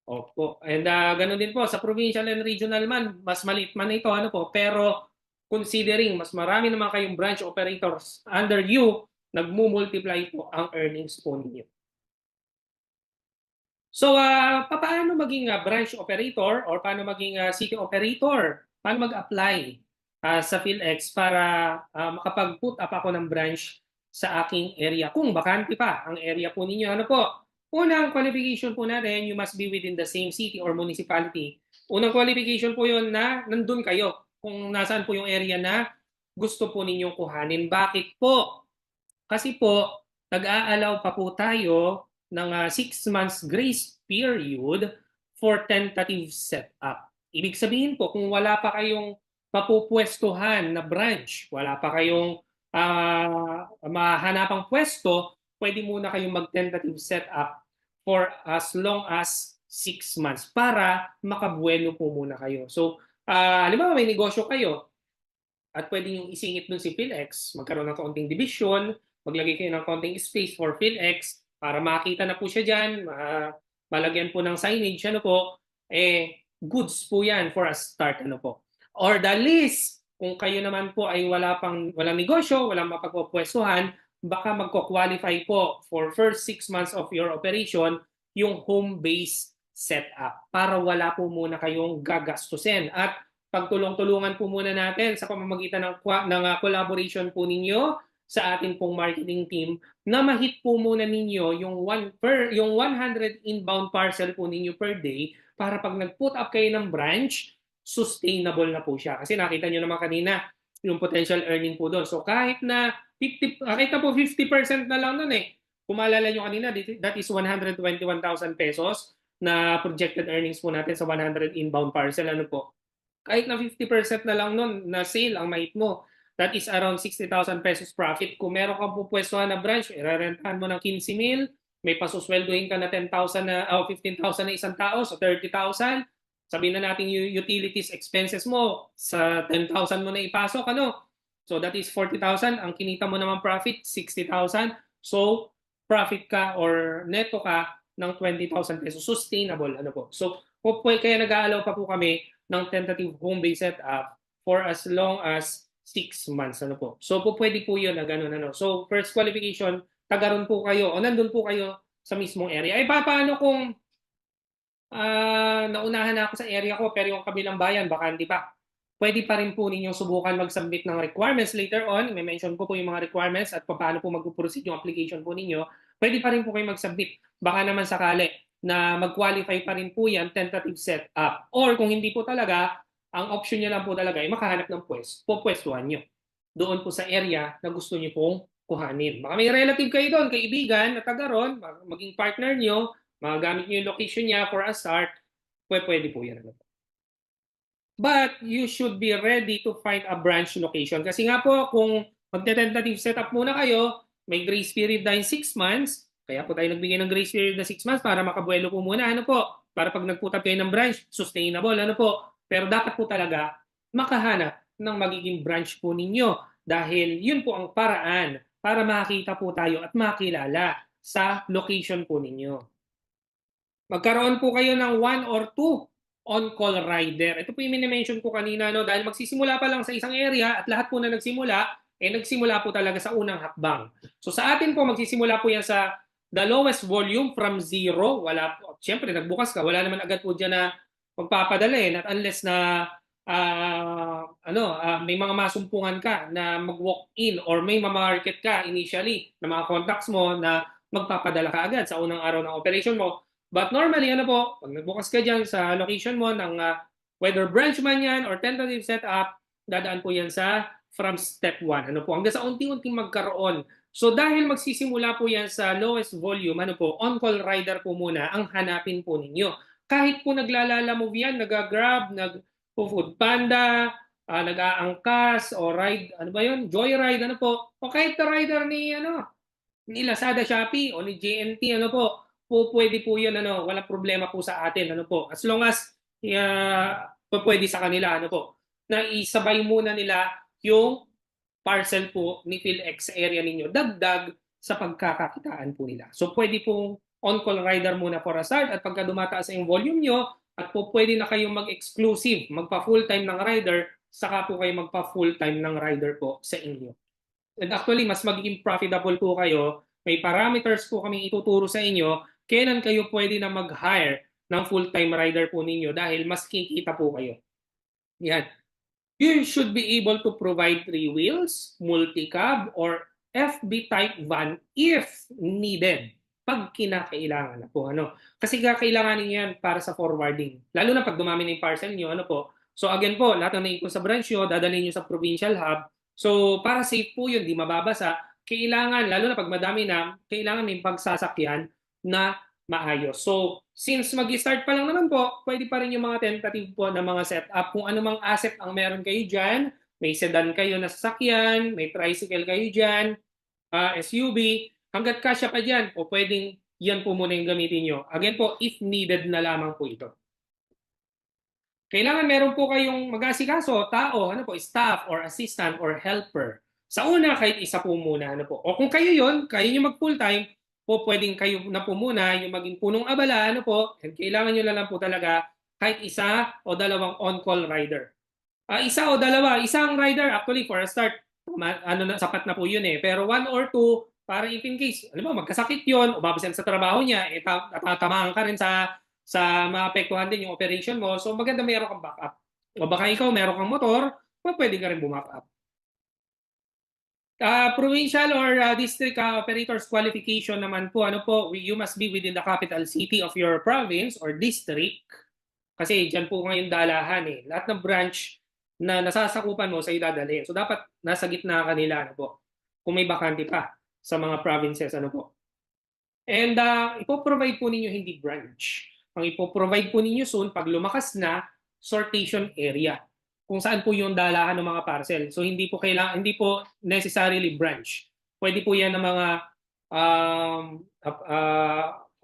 Opo. And ganun din po sa provincial and regional man, mas maliit man ito ano po, pero considering mas marami naman kayong branch operators under you, nagmu-multiply po ang earnings po ninyo. So, paano maging branch operator or paano maging city operator? Paano mag-apply sa PhilX para makapag-put up ako ng branch sa aking area? Kung bakante pa ang area po ninyo. Ano po? Unang qualification po natin, you must be within the same city or municipality. Unang qualification po yun na nandun kayo. Kung nasaan po yung area na gusto po ninyong kuhanin. Bakit po? Kasi po, nag-aalaw pa po tayo ng 6 months grace period for tentative setup. Ibig sabihin po, kung wala pa kayong mapupwestuhan na branch, wala pa kayong mahanapang pwesto, pwede muna kayong mag-tentative setup for as long as 6 months para makabuelo po muna kayo. So, halimbawa may negosyo kayo at pwede nyo isingit dun si PhilX, magkaroon ng kaunting division, maglagay kayo ng konting space for PhilX para makita na po siya dyan, malagyan po ng signage, ano po, goods po yan for a start. Ano po. Or the least, kung kayo naman po ay walang negosyo, walang mapagpupwestuhan, baka magko-qualify po for first 6 months of your operation yung home-based setup para wala po muna kayong gagastusin. At pagtulong-tulungan po muna natin sa pamamagitan ng collaboration po ninyo sa ating pong marketing team na ma-hit po muna ninyo yung 100 inbound parcel po ninyo per day para pag nag-put up kayo ng branch, sustainable na po siya. Kasi nakita nyo naman kanina yung potential earning po doon. So kahit na 50% na lang nun eh. Kung maalala nyo kanina, that is 121,000 pesos na projected earnings po natin sa 100 inbound parcel. Ano po? Kahit na 50% na lang nun na sale ang mahit mo, that is around 60,000 pesos profit. Kung meron kang pupwestuhan na branch, irarentahan mo ng 15,000, may pasusweldohin ka na 10,000 na, 15,000 na isang tao, so 30,000. Sabihin na natin yung utilities expenses mo, sa 10,000 mo na ipasok, ano? So that is 40,000. Ang kinita mo naman profit, 60,000. So profit ka or neto ka ng 20,000 pesos. Sustainable, ano po. So kaya nag-aalaw pa po kami ng tentative home-based setup for as long as 6 months. Ano po. So pwede po yun na ganun. Ano. So first qualification, tagaroon po kayo o nandun po kayo sa mismong area. Ay paano kung naunahan na ako sa area ko pero yung kabilang bayan, baka hindi pa. Pwede pa rin po ninyong subukan mag-submit ng requirements later on. May mention ko po yung mga requirements at paano po mag-proceed yung application po ninyo. Pwede pa rin po kayo mag-submit. Baka naman sakali na mag-qualify pa rin po yan, tentative setup. Or kung hindi po talaga, ang option nyo lang po talaga ay makahanap ng pwestuhan nyo. Doon po sa area na gusto nyo pong kuhanin. Baka may relative kayo doon, kaibigan, na taga ron, maging partner nyo, magagamit nyo yung location niya for a start, pwede po yan. But you should be ready to find a branch location. Kasi nga po, kung magte-tentative setup muna kayo, may grace period dahil 6 months, kaya po tayo nagbigay ng grace period na 6 months para makabuelo po muna. Ano po? Para pag nag-put up kayo ng branch, sustainable. Ano po? Pero dapat po talaga makahanap ng magiging branch po ninyo. Dahil yun po ang paraan para makita po tayo at makilala sa location po ninyo. Magkaroon po kayo ng 1 or 2 on-call rider. Ito po yung mini-mention ko kanina, no? Dahil magsisimula pa lang sa isang area at lahat po na nagsimula po talaga sa unang hakbang. So sa atin po, magsisimula po yan sa the lowest volume from 0. Siyempre, nagbukas ka, wala naman agad po dyan na magpapadala eh. Not unless na may mga masumpungan ka na mag-walk-in or may ma-market ka initially na mga contacts mo na magpapadala ka agad sa unang araw ng operation mo. But normally, pag nagbukas ka dyan sa location mo ng whether branch man yan or tentative setup, dadaan po yan sa from step 1. Hanggang sa unti-unting magkaroon. So dahil magsisimula po yan sa lowest volume, on-call rider po muna ang hanapin po ninyo. Kahit po naglalala-move yan, nag-grab, nag-food panda, nag-aangkas, o ride, joyride, o kahit na rider ni Lazada, Shopee, o ni JNT, pwede po yun, walang problema po sa atin, as long as pwede sa kanila, na isabay muna nila yung parcel po ni PhilX sa area ninyo, dagdag sa pagkakakitaan po nila. So pwede pong on-call rider muna for a start at pagka dumataas yung volume nyo, at pwede na kayong mag-exclusive, magpa-full-time ng rider, saka po kayo magpa-full-time ng rider po sa inyo. And actually, mas magiging profitable po kayo. May parameters po kami ituturo sa inyo kailan kayo pwede na mag-hire ng full-time rider po ninyo dahil mas kikita po kayo. Yan. You should be able to provide 3 wheels, multi-cab, or FB type van if needed. Pag kinakailangan na po. Kasi kakailanganin yan para sa forwarding. Lalo na pag dumami na yung parcel nyo. So again po, lahat ng naipon sa branch nyo, dadalhin nyo sa provincial hub. So para safe po yun, di mababasa. Kailangan, lalo na pag madami na, kailangan may pagsasakyan na maayos. So, since mag-start pa lang naman po, pwede pa rin yung mga tentative po na mga setup. Kung anumang asset ang meron kayo dyan, may sedan kayo na sasakyan, may tricycle kayo dyan, SUV, hanggat kasya pa dyan, o pwedeng yan po muna yung gamitin nyo. Again po, if needed na lamang po ito. Kailangan meron po kayong mag-asikaso, tao, staff or assistant or helper. Sa una, kahit isa po muna. O kung kayo yun, kayo nyo mag-full-time, pwedeng kayo na po muna yung maging punong abala, and kailangan nyo lang po talaga kahit isa o dalawang on-call rider. Isa o dalawa, isang rider actually for a start, sapat na po yun eh. Pero one or two, para if in case, alam mo, magkasakit yun, o babasan sa trabaho niya, natatamaan ka rin sa maapektuhan din yung operation mo. So maganda meron kang backup. O baka ikaw meron kang motor, pwede ka rin bumack up. Provincial or district operators qualification naman po, you must be within the capital city of your province or district. Kasi dyan po ngayon dalahan eh. Lahat ng branch na nasasakupan mo sa idadalhin. So dapat nasa gitna kanila po. Kung may bakante pa sa mga provinces And ipoprovide po ninyo hindi branch. Ang ipoprovide po ninyo soon pag lumakas na sortation area kung saan po yung dalahan ng mga parcel. So hindi po necessarily branch. Pwede po yan ng mga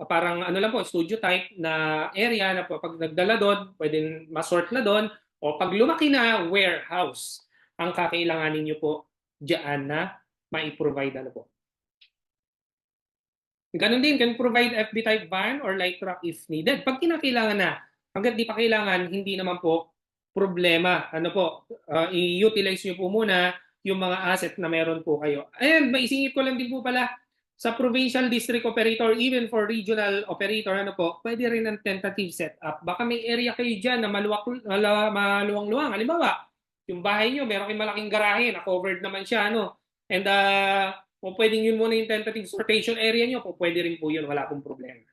parang lang po, studio type na area na pag nagdala doon, pwedeng masort na doon, o pag lumaki na warehouse, ang kakailanganin nyo po diyan na mai-provide po. Ganon din, can provide FB type van or light truck if needed. Pag kinakailangan na, hanggat di pa kailangan, hindi naman po problema. I-utilize nyo po muna yung mga asset na meron po kayo. And maisingit ko lang din po pala, sa provincial district operator, even for regional operator, pwede rin ang tentative setup. Baka may area kayo dyan na maluwang-luwang. Halimbawa, yung bahay nyo, meron kayong malaking garahe na covered naman siya. And kung pwedeng yun muna yung tentative sortation area nyo, pwede rin po yun. Wala pong problema.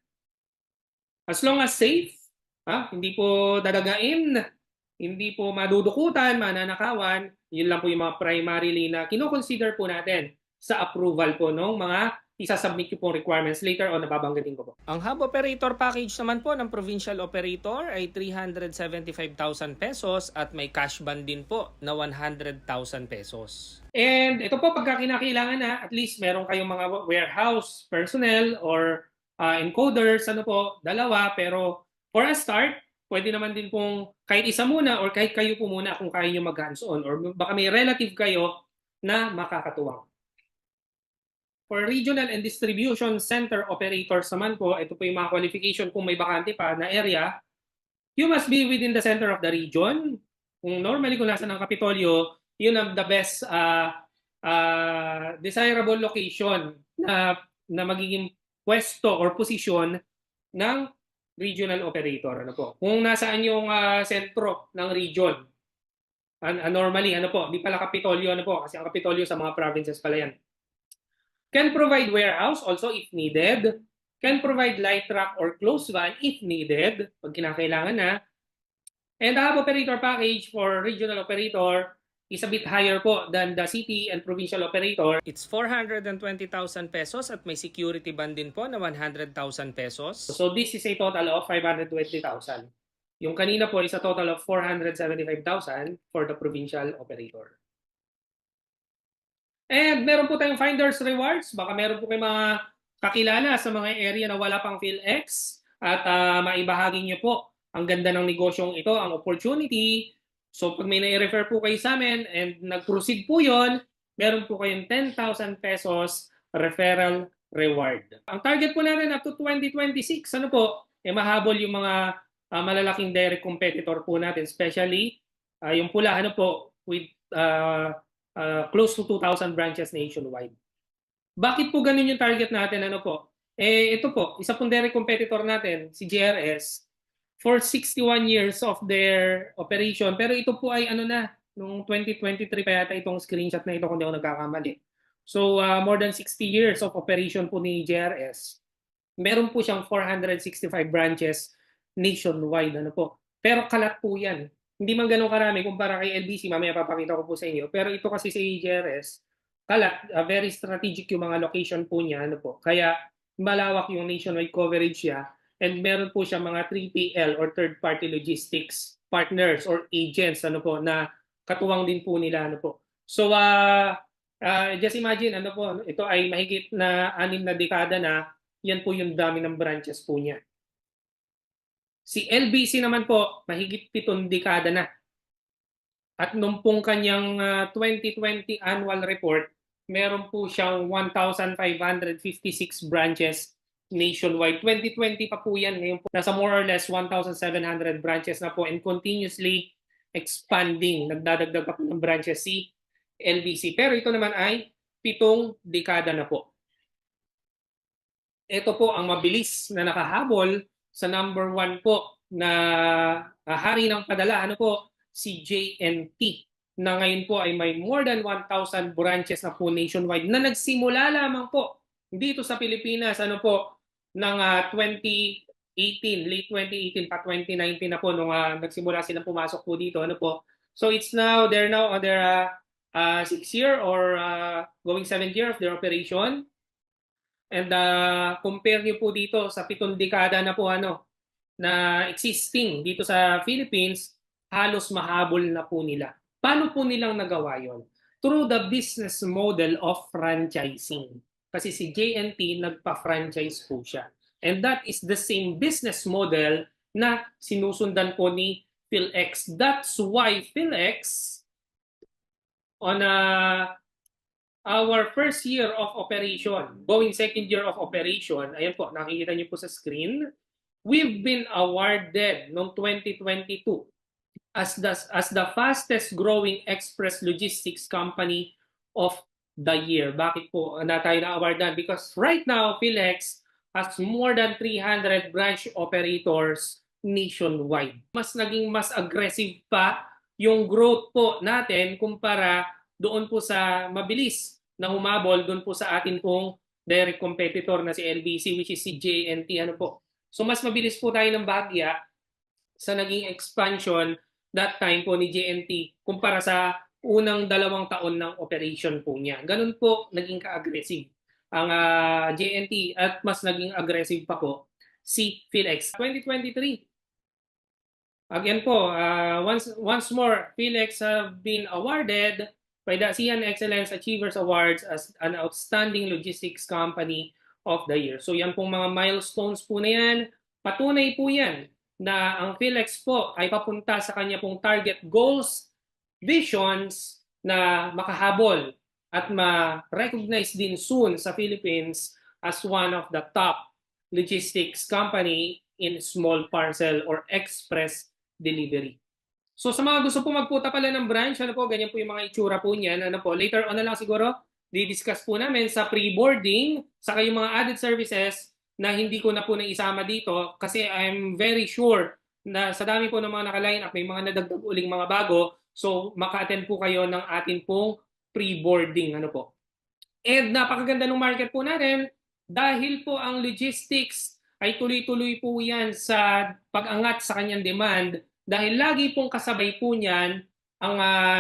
As long as safe, hindi po dadagain, hindi po madudukutan, mananakawan, yun lang po yung mga primarily na kinoconsider po natin sa approval po ng mga isasubmit ko pong requirements later on nababanggitin ko po. Ang hub operator package naman po ng provincial operator ay 375,000 pesos at may cash ban din po na 100,000 pesos. And ito po pagka kinakailangan na at least meron kayong mga warehouse personnel or encoders, dalawa, pero for a start, pwede naman din pong kahit isa muna or kahit kayo po muna kung kaya nyo mag-hands-on or baka may relative kayo na makakatuwang. For regional and distribution center operators naman po, ito po yung mga qualification kung may bakante pa na area. You must be within the center of the region. Kung normally kung nasa ng Kapitolyo, yun ang the best desirable location na magiging pwesto or posisyon ng regional operator. Kung nasaan yung sentro ng region, normally, di pala Kapitolyo, kasi ang Kapitolyo sa mga provinces pala yan. Can provide warehouse also if needed. Can provide light truck or closed van if needed, pag kinakailangan na. And the hub operator package for regional operator is a bit higher po than the city and provincial operator. It's 420,000 pesos at may security band din po na 100,000 pesos. So this is a total of 520,000. Yung kanina po is a total of 475,000 for the provincial operator. And meron po tayong Finders Rewards. Baka meron po kayong mga kakilala sa mga area na wala pang PhilX at maibahagi nyo po ang ganda ng negosyong ito, ang opportunity. So pag may na-refer po kayo sa amin and nag-proceed po yon, meron po kayong 10,000 pesos referral reward. Ang target po natin up to 2026, mahabol yung mga malalaking direct competitor po natin, especially yung pula, with close to 2,000 branches nationwide. Bakit po ganun yung target natin? Ito po, isa pong direct competitor natin, si GRS, for 61 years of their operation. Pero ito po ay nung 2023 pa yata itong screenshot na ito kung di ako nagkakamali. So more than 60 years of operation po ni GRS. Meron po siyang 465 branches nationwide. Pero kalat po yan. Hindi man ganun karami kumpara kay LBC, mamaya papakita ko po sa inyo. Pero ito kasi sa GRS, kalat, very strategic yung mga location po niya. Kaya malawak yung nationwide coverage niya. And meron po siya mga 3PL or third-party logistics partners or agents na katuwang din po nila. So just imagine, ito ay mahigit na 6 na dekada na, yan po yung dami ng branches po niya. Si LBC naman po, mahigit 7 dekada na. At nung pong kanyang 2020 annual report, meron po siyang 1,556 branches nationwide. 2020 pa po yan. Ngayon po, nasa more or less 1,700 branches na po and continuously expanding. Nagdadagdag pa po ng branches si LBC. Pero ito naman ay 7 dekada na po. Ito po ang mabilis na nakahabol sa number 1 po na hari ng padala. Ano po? Si JNT na ngayon po ay may more than 1,000 branches na po nationwide na nagsimula lamang po dito sa Pilipinas. Ano po? Ng 2018, late 2018 pa 2019 na po nung nagsimula silang pumasok po dito. Ano po? So it's now, they're now on their 6th year or going 7th year of their operation. And compare niyo po dito sa 7 dekada na po na existing dito sa Philippines, halos mahabol na po nila. Paano po nilang nagawa yon? Through the business model of franchising. Kasi si JNT nagpa-franchise po siya. And that is the same business model na sinusundan po ni PhilX. That's why PhilX on our first year of operation, going 2nd year of operation, ayan po, nakikita niyo po sa screen, we've been awarded noong 2022 as the fastest growing express logistics company of the year. Bakit po tayo na-awardan? Because right now, PhilX has more than 300 branch operators nationwide. Mas aggressive pa yung growth po natin kumpara doon po sa mabilis na humabol doon po sa atin pong direct competitor na si LBC, which is si JNT. Ano po? So mas mabilis po tayo ng bahagya sa naging expansion that time po ni JNT kumpara sa unang 2 taon ng operation po niya. Ganun po naging ka-aggressive ang JNT at mas naging aggressive pa po si PhilX. 2023, again po, once more, PhilX have been awarded by the ASEAN Excellence Achievers Awards as an Outstanding Logistics Company of the Year. So yan pong mga milestones po na yan. Patunay po yan na ang PhilX po ay papunta sa kanya pong target goals, visions na makahabol at ma-recognize din soon sa Philippines as one of the top logistics company in small parcel or express delivery. So sa mga gusto po magpunta pala ng branch, ganyan po yung mga itsura po niyan. Later on na lang siguro, di-discuss po namin sa pre-boarding, saka yung mga added services na hindi ko na po naisama dito kasi I'm very sure na sa dami po ng mga naka-line up, may mga nadagdag uling mga bago. So maka-attend po kayo ng atin pong pre-boarding. And napakaganda ng market po natin dahil po ang logistics ay tuloy-tuloy po yan sa pag-angat sa kanyang demand. Dahil lagi pong kasabay po niyan ang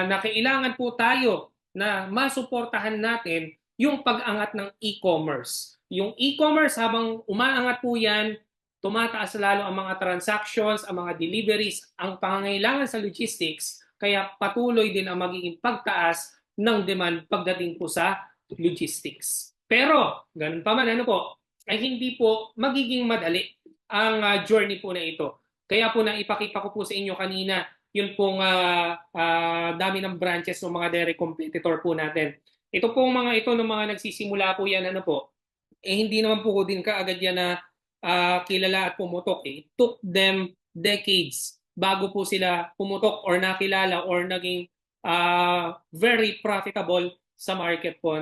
nakailangan po tayo na masuportahan natin yung pag-angat ng e-commerce. Yung e-commerce habang umaangat po yan, tumataas lalo ang mga transactions, ang mga deliveries, ang pangangailangan sa logistics, kaya patuloy din ang magiging pagtaas ng demand pagdating po sa logistics. Pero, ganun pa man ay hindi po magiging madali ang journey po na ito. Kaya po naipakita ko po sa inyo kanina, yun pong dami ng branches ng mga direct competitor po natin. Ito pong mga ito ng mga nagsisimula po yan, hindi naman po ko din kaagad yan na kilala at pumutok. It took them decades bago po sila pumutok or nakilala or naging very profitable sa market po.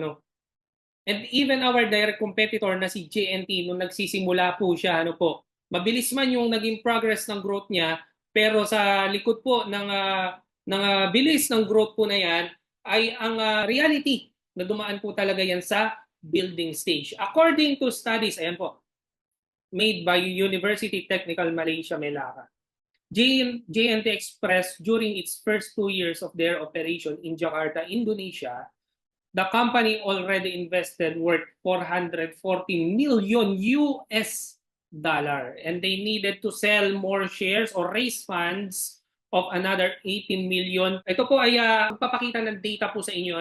And even our direct competitor na si JNT, nung nagsisimula po siya, mabilis man yung naging progress ng growth niya, pero sa likod po ng bilis ng growth po na yan ay ang reality na dumaan po talaga yan sa building stage. According to studies, ayan po, made by University Technical Malaysia, Melaka, JNT Express during its first 2 years of their operation in Jakarta, Indonesia, the company already invested worth $440 million and they needed to sell more shares or raise funds of another 18 million. Ito po ay magpapakita ng data po sa inyo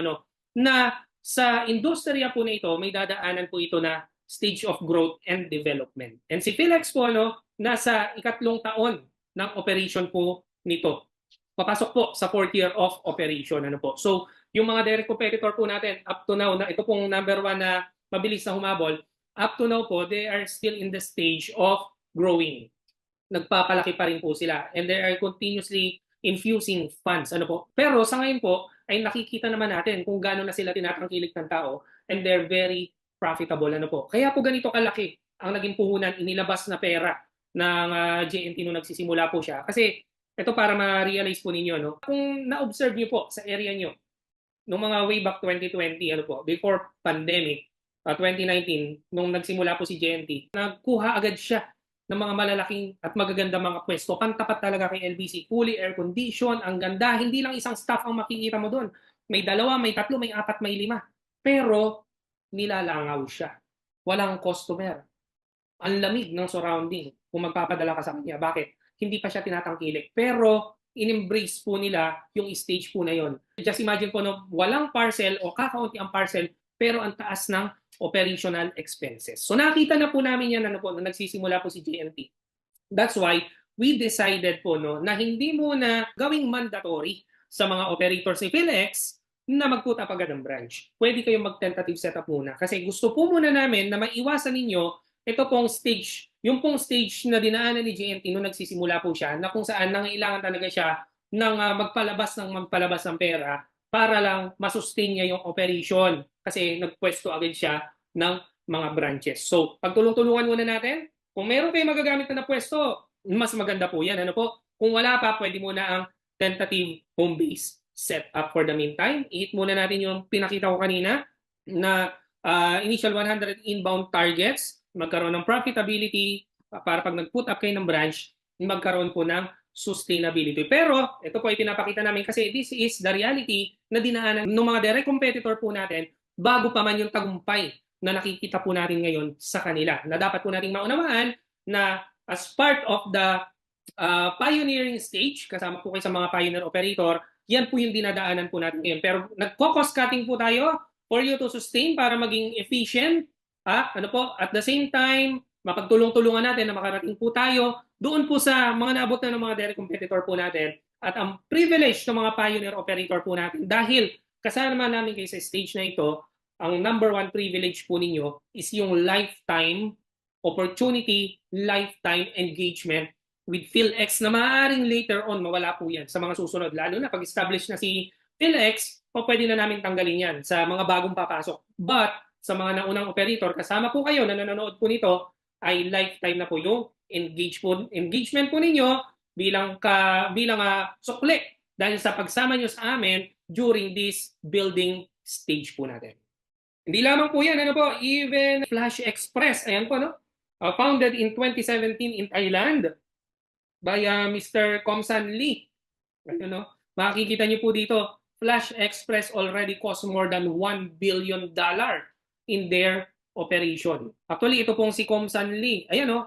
na sa industriya po na ito may dadaanan po ito na stage of growth and development. And si PhilX po nasa 3 taon ng operation po nito. Papasok po sa 4th year of operation. So yung mga direct competitor po natin up to now na ito pong number 1 na mabilis na humabol up to now po, they are still in the stage of growing. Nagpapalaki pa rin po sila and they are continuously infusing funds. Ano po? Pero sa ngayon po, ay nakikita naman natin kung gaano na sila tinatangkilik ng tao and they're very profitable. Ano po? Kaya po ganito kalaki ang naging puhunan, inilabas na pera ng JNT nung nagsisimula po siya. Kasi ito para ma-realize po ninyo, no? Kung na-observe niyo po sa area niyo, noong mga way back 2020, ano po, before pandemic, 2019, nung nagsimula po si JNT, nagkuha agad siya ng mga malalaking at magaganda mga pwesto. Pantapat talaga kay LBC. Fully air condition, ang ganda. Hindi lang isang staff ang makikita mo doon. May 2, may 3, may 4, may 5. Pero nilalangaw siya. Walang customer. Ang lamig ng surrounding kung magpapadala ka sa kanya. Bakit? Hindi pa siya tinatangkilik. Pero in-embrace po nila yung stage po na yon. Just imagine po, no, walang parcel o kakaunti ang parcel pero ang taas ng operational expenses. So nakita na po namin yan ano po, nung nagsisimula po si JNT. That's why we decided po no, na hindi muna gawing mandatory sa mga operators ni PhilX na mag-put up agad ng branch. Pwede kayong mag-tentative setup muna. Kasi gusto po muna namin na maiwasan ninyo ito pong stage, yung pong stage na dinaanan ni JNT nung nagsisimula po siya, na kung saan nangailangan talaga siya ng magpalabas ng pera para lang masustain niya yung operation. Kasi nagpwesto agad siya ng mga branches. So, pagtulong-tulungan muna natin. Kung meron kayong magagamit na pwesto, mas maganda po yan. Ano po? Kung wala pa, pwede muna ang tentative home base set up for the meantime. I-hit muna natin yung pinakita ko kanina na initial 100 inbound targets, magkaroon ng profitability para pag nag-put up kayo ng branch, magkaroon po ng sustainability. Pero ito po ay pinapakita namin kasi this is the reality na dinaanan ng mga direct competitor po natin bago pa man yung tagumpay na nakikita po natin ngayon sa kanila. Na dapat po nating maunawaan na as part of the pioneering stage, kasama po kayo sa mga pioneer operator, yan po yung dinadaanan po natin ngayon. Pero nagko-cost cutting po tayo for you to sustain para maging efficient. Ano po, at the same time, mapagtulong-tulungan natin na makarating po tayo doon po sa mga naabot na ng mga direct competitor po natin at ang privilege ng mga pioneer operator po natin dahil kasama namin kayo sa stage na ito, ang number 1 privilege po ninyo is yung lifetime opportunity, lifetime engagement with PhilX na maaaring later on mawala po yan sa mga susunod. Lalo na pag-establish na si PhilX, pwede na namin tanggalin yan sa mga bagong papasok. But sa mga naunang operator, kasama po kayo na nanonood po nito, ay lifetime na po yung engagement po ninyo bilang sukli dahil sa pagsama nyo sa amin during this building stage po natin. Hindi lamang po yan, ano po, even Flash Express, ayan po, no? Founded in 2017 in Thailand by Mr. Komsan Lee. Ano, no? Makikita nyo po dito, Flash Express already cost more than $1 billion in their operation. Actually, ito pong si Komsan Lee, ayan o,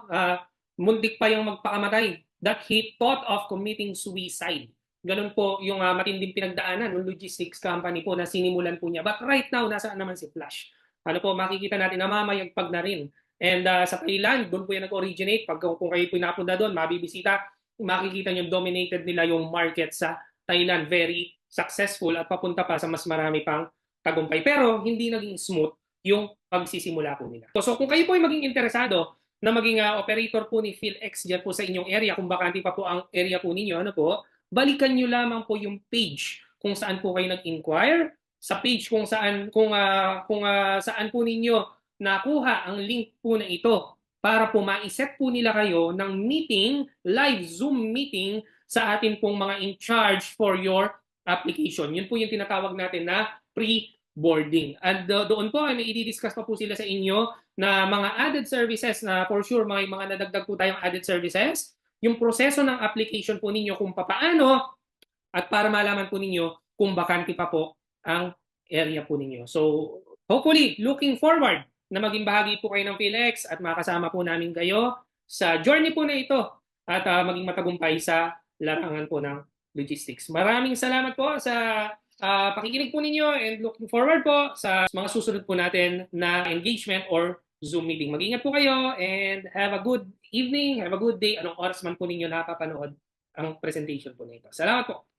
muntik pa yung magpakamatay that he thought of committing suicide. Ganun po yung matinding pinagdaanan ng logistics company po na sinimulan po niya. But right now, nasaan naman si Flash? Ano po, makikita natin na mamayagpag na rin. And sa Thailand, doon po yung nag-originate. Kung kayo pinapunta doon, mabibisita, makikita nyo dominated nila yung market sa Thailand. Very successful at papunta pa sa mas marami pang tagumpay. Pero hindi naging smooth yung pagsisimula po nila. So kung kayo po ay maging interesado na maging operator po ni PhilX dyan po sa inyong area, kung bakante pa po ang area po ninyo, ano po, balikan nyo lamang po yung page kung saan po kayo nag-inquire, sa page kung saan saan po ninyo nakuha ang link po na ito para po ma-set po nila kayo ng meeting, live Zoom meeting sa atin pong mga in charge for your application. Yun po yung tinatawag natin na pre-boarding. And doon po ay may i-discuss pa po sila sa inyo na mga added services na for sure mga nadagdag po tayong added services, yung proseso ng application po ninyo kung papaano at para malaman po ninyo kung bakante pa po ang area po ninyo. So hopefully, looking forward na maging bahagi po kayo ng PhilX at makasama po namin kayo sa journey po na ito at maging matagumpay sa larangan po ng logistics. Maraming salamat po sa pakikinig po ninyo and looking forward po sa mga susunod po natin na engagement or Zoom meeting. Mag-ingat po kayo and have a good evening, have a good day. Anong oras man po ninyo napapanood ang presentation po nito. Salamat po.